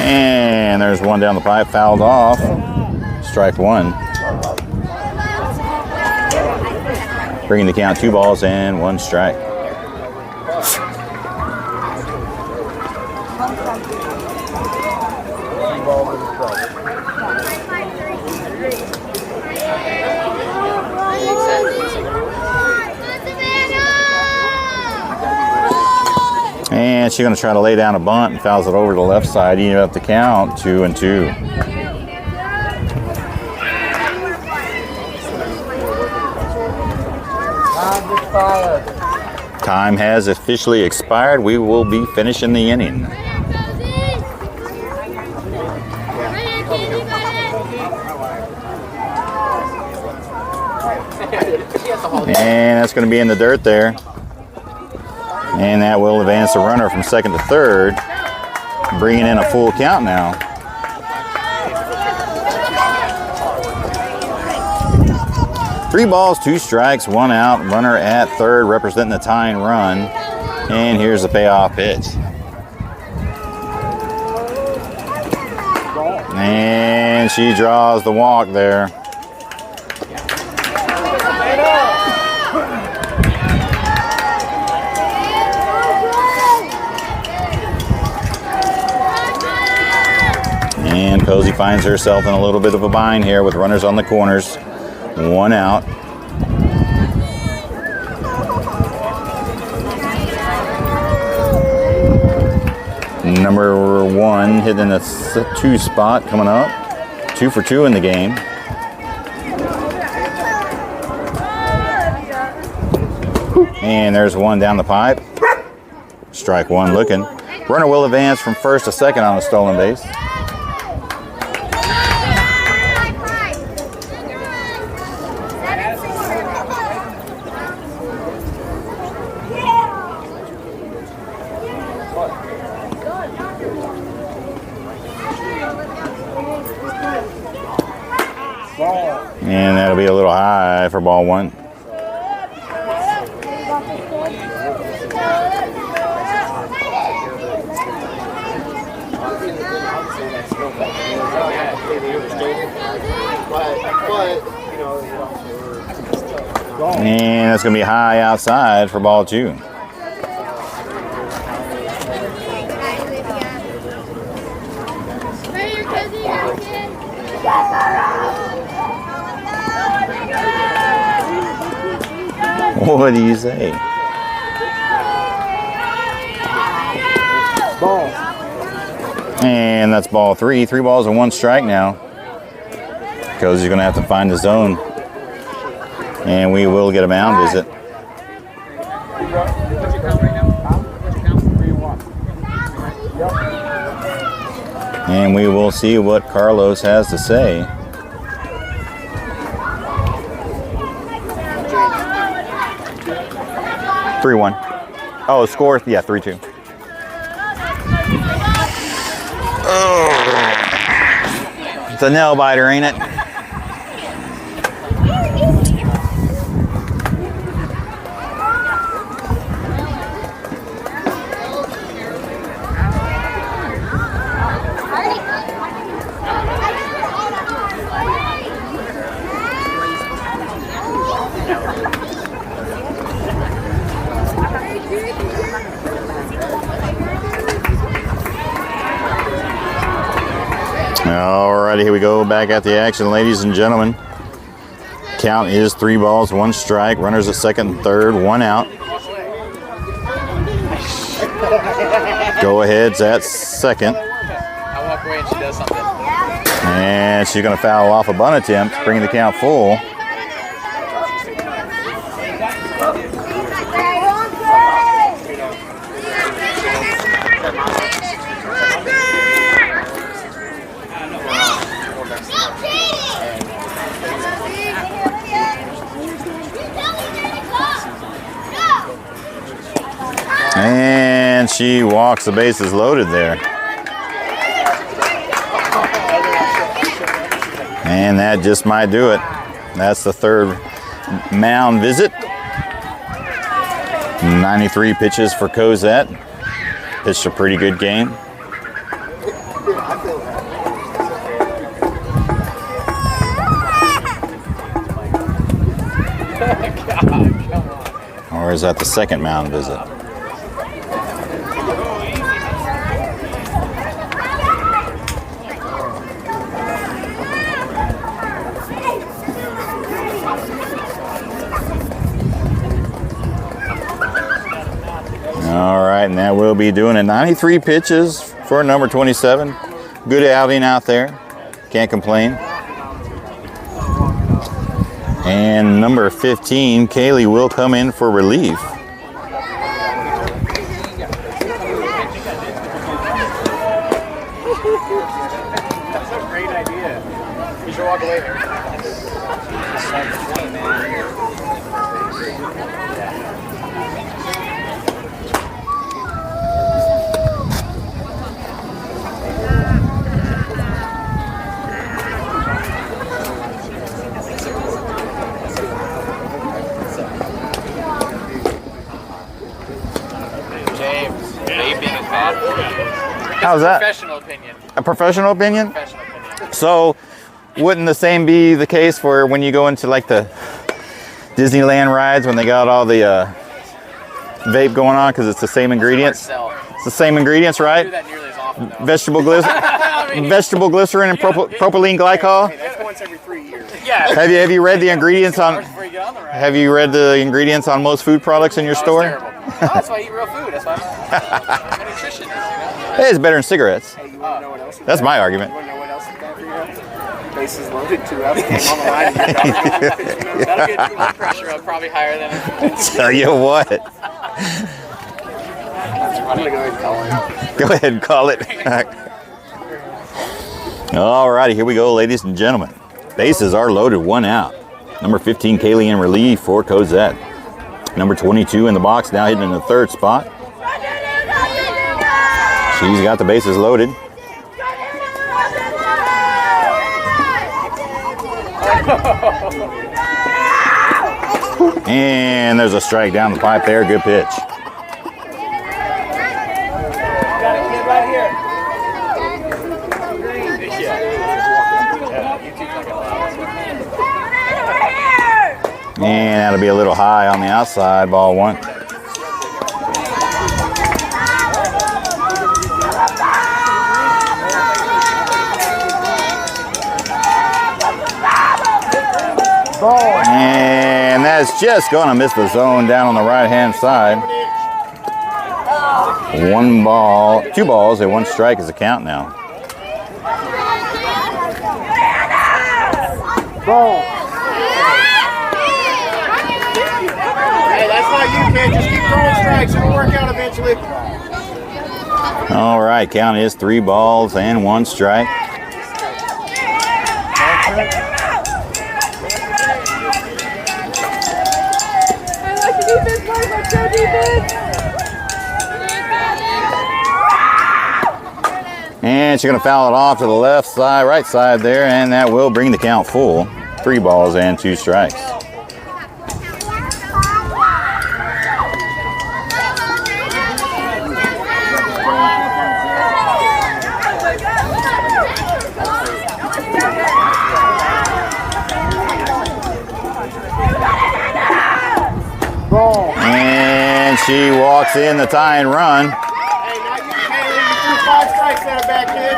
And there's one down the pipe, fouled off. Strike 1. Bringing the count 2 balls and 1 strike. And she's going to try to lay down a bunt and fouls it over to the left side, eating up the count, 2-2. Time has officially expired. We will be finishing the inning. And that's going to be in the dirt there. And that will advance the runner from second to third, bringing in a full count now. Three balls, 2 strikes, 1 out. Runner at third, representing the tying run. And here's the payoff pitch. And she draws the walk there. And Posey finds herself in a little bit of a bind here with runners on the corners. 1 out. Number 1 hitting the 2 spot coming up. 2 for 2 in the game. And there's 1 down the pipe. Strike 1 looking. Runner will advance from first to second on the stolen base. And that'll be a little high for ball 1. And that's going to be high outside for ball 2. What do you say? Ball. And that's ball 3. 3 balls and 1 strike now. Because he's going to have to find the zone. And we will get a mound visit. And we will see what Carlos has to say. Three 1. Oh, score? Yeah, 3-2. Oh. It's a nail biter, ain't it? Alrighty, here we go. Back at the action, ladies and gentlemen. Count is 3 balls, 1 strike. Runners at second and third, 1 out. Go ahead's at second. I walk away and she does something. And she's going to foul off a bunt attempt, bringing the count full. And she walks the bases loaded there. And that just might do it. That's the 3rd mound visit. 93 pitches for Cosette. Pitched a pretty good game. Or is that the 2nd mound visit? All right, and that will be doing it. 93 pitches for number 27. Good outing out there. Can't complain. And number 15, Kaylee, will come in for relief. That's a great idea. You should walk away there. How's that? Professional opinion. A professional opinion? Professional opinion. So, wouldn't the same be the case for when you go into like the Disneyland rides when they got all the vape going on because it's the same ingredients? It's the same ingredients, I right? do that nearly as often. Vegetable glycerin, vegetable glycerin and propylene glycol. Hey, that's once every 3 years. Yeah. Have you read the ingredients on? Before you get on the ride. Have you read the ingredients on most food products in your That was store? terrible. Oh, that's why I eat real food. That's why I'm a nutritionist, you know? Hey, it's better than cigarettes. Hey, you want to know what else is That's bad? my argument. You want to know what else is bad for you? Bases loaded, 2 outs, game on the line. And That'll get your blood pressure up probably higher than Tell you what. I'm going to go ahead and call it. Go ahead and call it. All righty, here we go, ladies and gentlemen. Bases are loaded, 1 out. Number 15, Kaylee in relief for Cosette. Number 22 in the box, now hitting in the 3rd spot. She's got the bases loaded. And there's a strike down the pipe there. Good pitch. And that'll be a little high on the outside, ball 1. And that's just going to miss the zone down on the right-hand side. 1 ball, 2 balls, and 1 strike is the count now. Ball. Hey, that's not you, kid. Just keep throwing strikes. It'll work out eventually. All right, count is 3 balls and 1 strike. And she's going to foul it off to the left side, right side there, and that will bring the count full. 3 balls and 2 strikes. And she walks in the tying run. Hey, not you, Kaylee. You threw 5 strikes at her back, kid.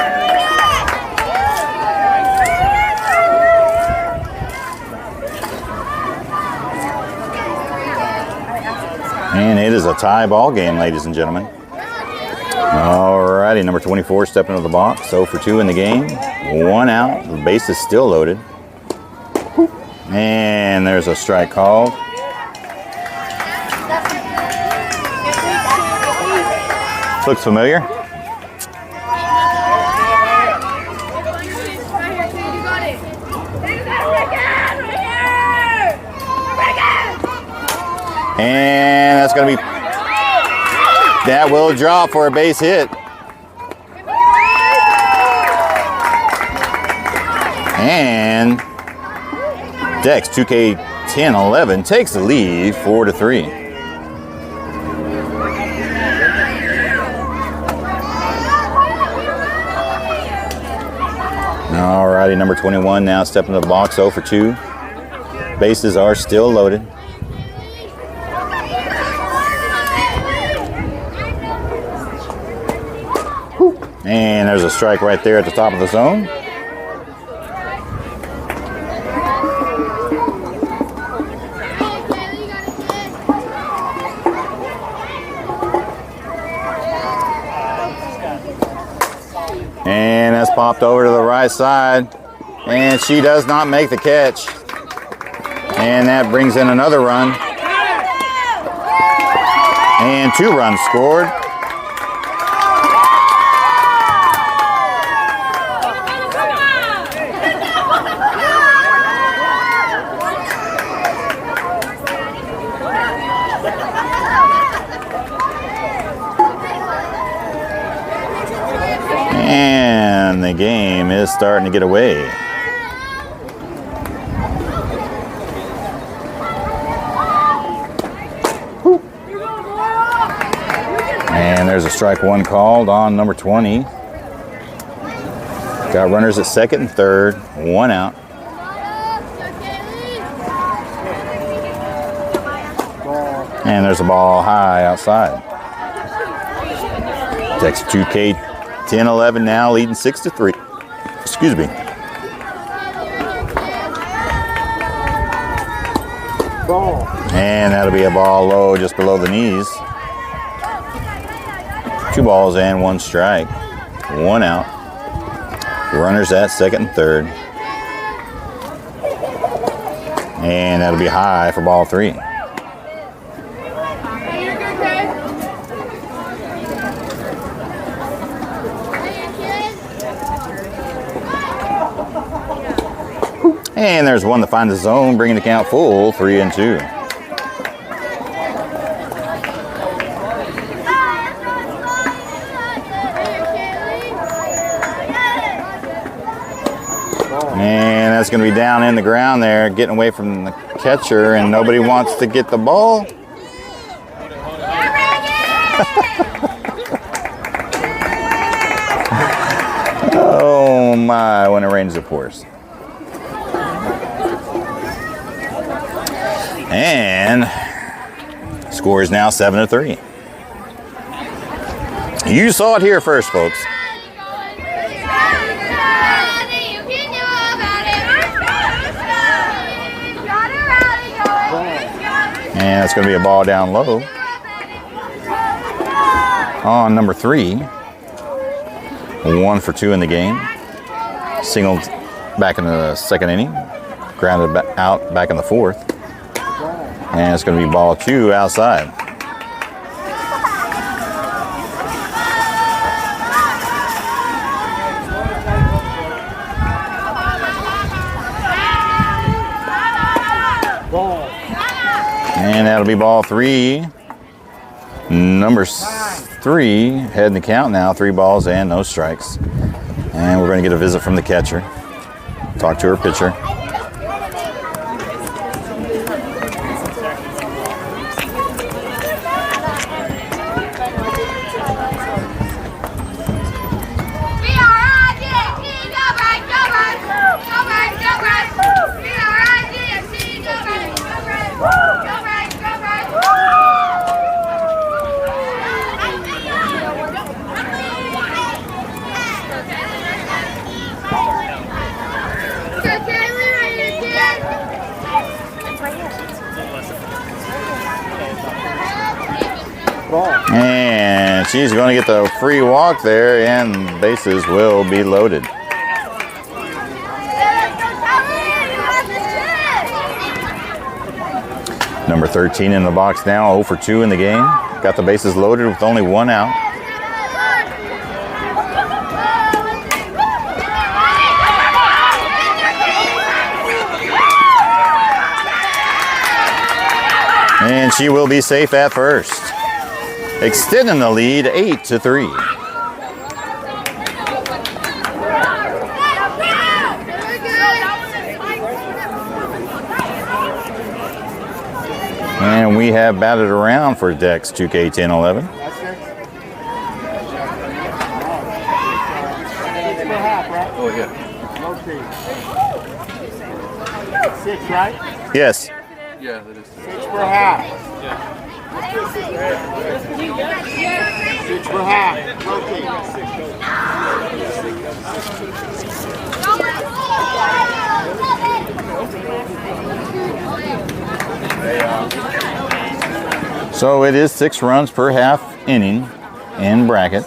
And it is a tie ball game, ladies and gentlemen. All righty, number 24 stepping into the box. 0 for 2 in the game. 1 out. The base is still loaded. And there's a strike called. Looks familiar. And that's going to be, that will drop for a base hit. And Dex 2K10'11 takes the lead 4-3. Alrighty, number 21 now stepping to the box, 0 for 2. Bases are still loaded. And there's a strike right there at the top of the zone. And that's popped over to the right side. And she does not make the catch. And that brings in another run. And 2 runs scored. And the game is starting to get away. And there's a strike 1 called on number 20. Got runners at 2nd and 3rd, 1 out. And there's a ball high outside. Dex 2K10'11 now leading 6-3. Excuse me. Ball. And that'll be a ball low just below the knees. 2 balls and 1 strike. 1 out. Runners at second and third. And that'll be high for ball 3. And there's one to find the zone, bringing the count full, 3-2. And that's going to be down in the ground there, getting away from the catcher, and nobody wants to get the ball. Oh my, when it rains it pours. And score is now 7-3. You saw it here first, folks. And it's going to be a ball down low on number 3. 1 for 2 in the game. Singled back in the second inning. Grounded out back in the fourth. And it's going to be ball 2 outside. And that'll be ball 3. Number 3 heading the count now. 3 balls and no strikes. And we're going to get a visit from the catcher. Talk to her pitcher. And she's going to get the free walk there, and bases will be loaded. Number 13 in the box now, 0 for 2 in the game. Got the bases loaded with only 1 out. And she will be safe at first, extending the lead 8-3. And we have batted around for Dex 2K10'11. Oh, yeah. 6, right? Yes. Yeah, that is. 6 per half. 6 per half. So it is 6 runs per half inning in bracket.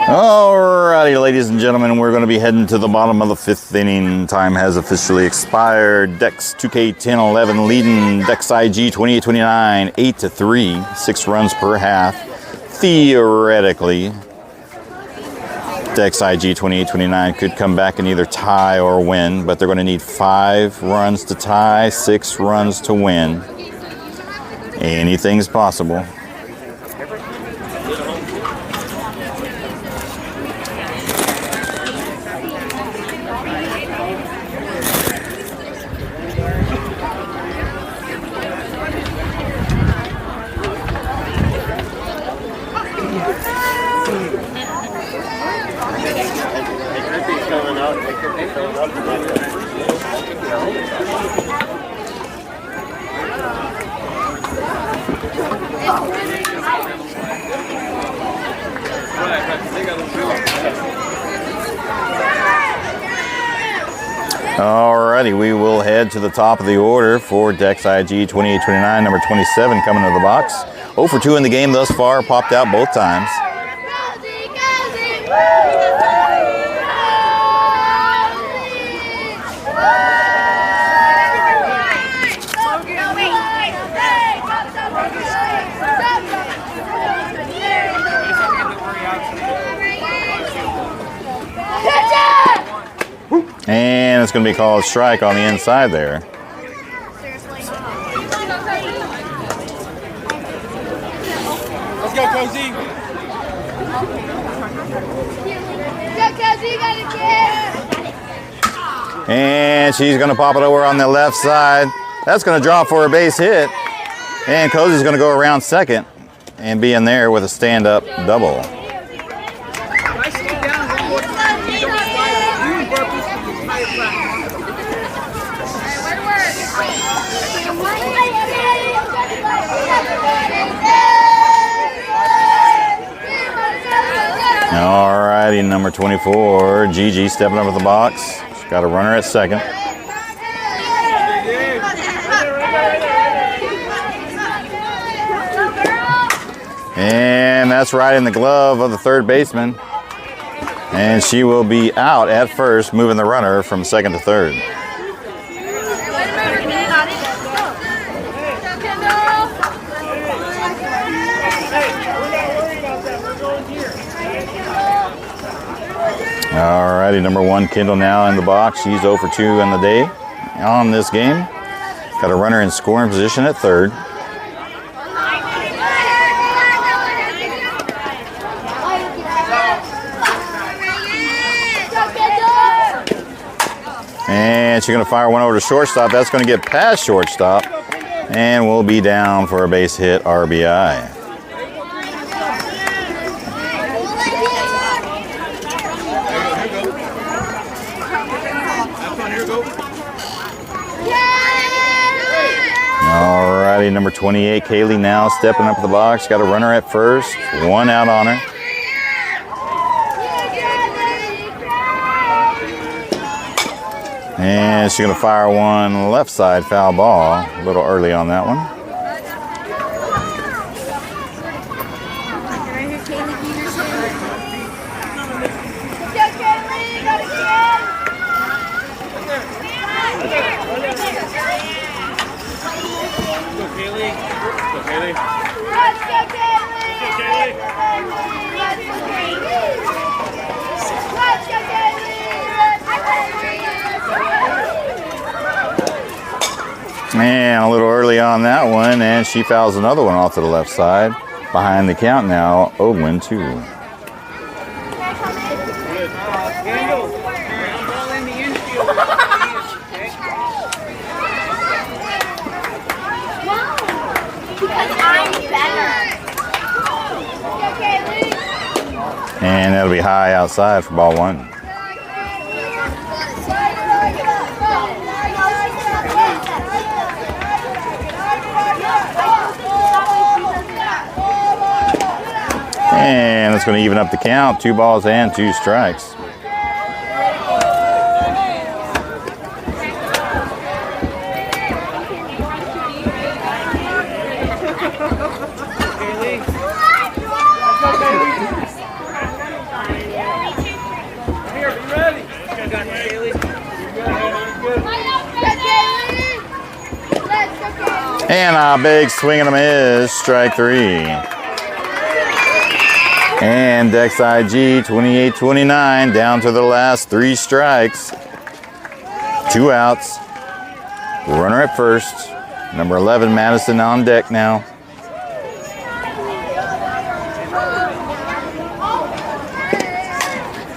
Alrighty, ladies and gentlemen, we're going to be heading to the bottom of the 5th inning. Time has officially expired. Dex 2K10'11 leading Dex IG 28-29, 8-3, 6 runs per half. Theoretically, Dex IG 28-29 could come back and either tie or win, but they're going to need 5 runs to tie, 6 runs to win. Anything's possible. Alrighty, we will head to the top of the order for Dex IG 2829, number 27 coming to the box. 0 for 2 in the game thus far, popped out both times. And it's going to be called strike on the inside there. Let's go, Cozy. And she's going to pop it over on the left side. That's going to drop for a base hit. And Cozy's going to go around second and be in there with a stand-up double. Alrighty, number 24, Gigi stepping up at the box. She's got a runner at second. And that's right in the glove of the third baseman. And she will be out at first, moving the runner from second to third. Alrighty, number 1, Kendall now in the box. She's 0 for 2 on the day on this game. Got a runner in scoring position at third. And she's going to fire one over to shortstop. That's going to get past shortstop and will be down for a base hit RBI. Alrighty, number 28, Kaylee now stepping up to the box. Got a runner at first, 1 out on her. And she's going to fire one left side foul ball. A little early on that one. And a little early on that one, and she fouls another one off to the left side. Behind the count now, 0-2. And that'll be high outside for ball 1. And it's going to even up the count. 2 balls and 2 strikes. And a big swing and a miss, strike 3. And Dex IG 2829 down to the last 3 strikes. 2 outs. Runner at first. Number 11, Madison on deck now.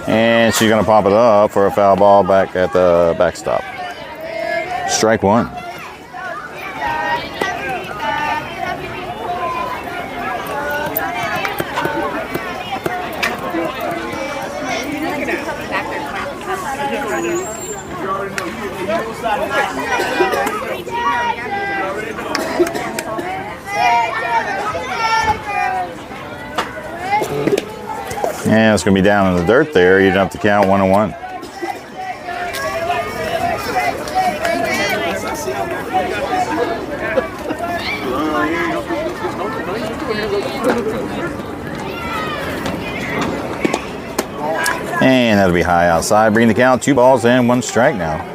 And she's going to pop it up for a foul ball back at the backstop. Strike 1. Yeah, it's going to be down in the dirt there. You don't have to count 1-1. And that'll be high outside. Bring the count 2 balls and 1 strike now.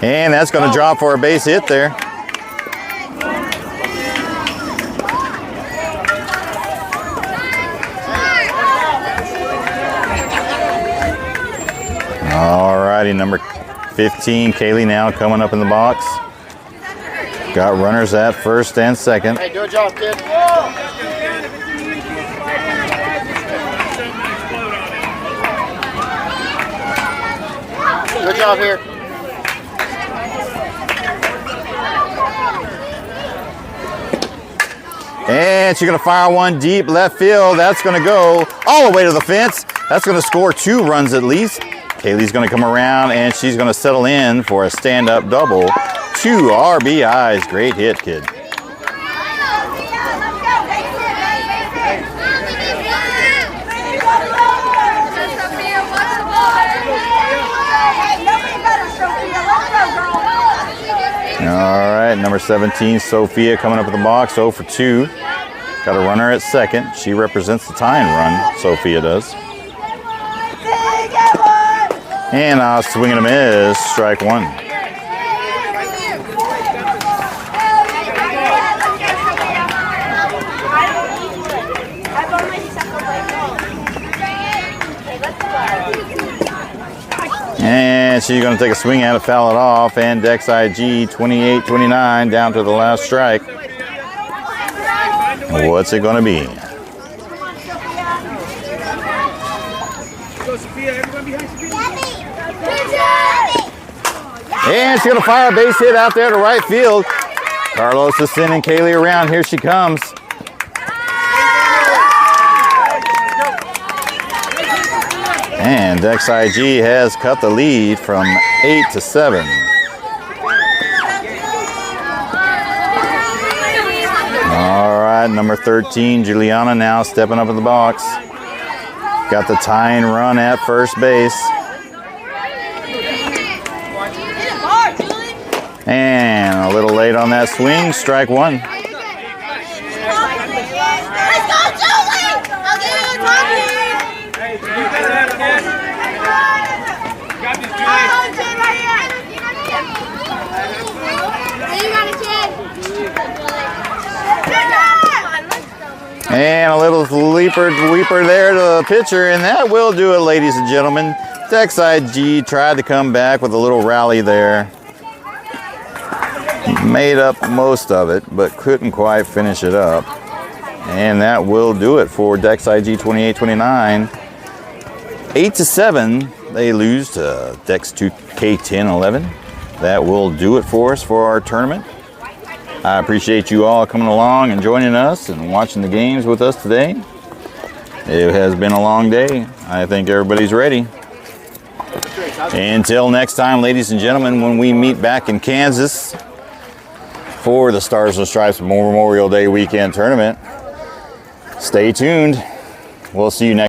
And that's going to drop for a base hit there. Alrighty, number 15, Kaylee now coming up in the box. Got runners at first and second. Hey, good job, kid. Good job here. And she's going to fire one deep left field. That's going to go all the way to the fence. That's going to score 2 runs at least. Kaylee's going to come around and she's going to settle in for a stand-up double. 2 RBIs. Great hit, kid. All right, number 17, Sophia coming up in the box, 0 for 2. Got a runner at second. She represents the tying run, Sophia does. And a swing and a miss, strike 1. And she's going to take a swing at it, foul it off, and Dex IG 28-29 down to the last strike. What's it going to be? And she's going to fire a base hit out there to right field. Carlos is sending Kaylee around. Here she comes. And Dex IG has cut the lead from 8 to 7. All right, number 13, Juliana now stepping up in the box. Got the tying run at first base. And a little late on that swing, strike 1. Let's go, Julie! I'll give you a talkie! And a little leaper there to the pitcher, and that will do it, ladies and gentlemen. Dex IG tried to come back with a little rally there. Made up most of it, but couldn't quite finish it up. And that will do it for Dex IG 28-29. 8 to 7, they lose to Dex 2K10'11. That will do it for us for our tournament. I appreciate you all coming along and joining us and watching the games with us today. It has been a long day. I think everybody's ready. Until next time, ladies and gentlemen, when we meet back in Kansas for the Stars and Stripes Memorial Day weekend tournament, stay tuned. We'll see you next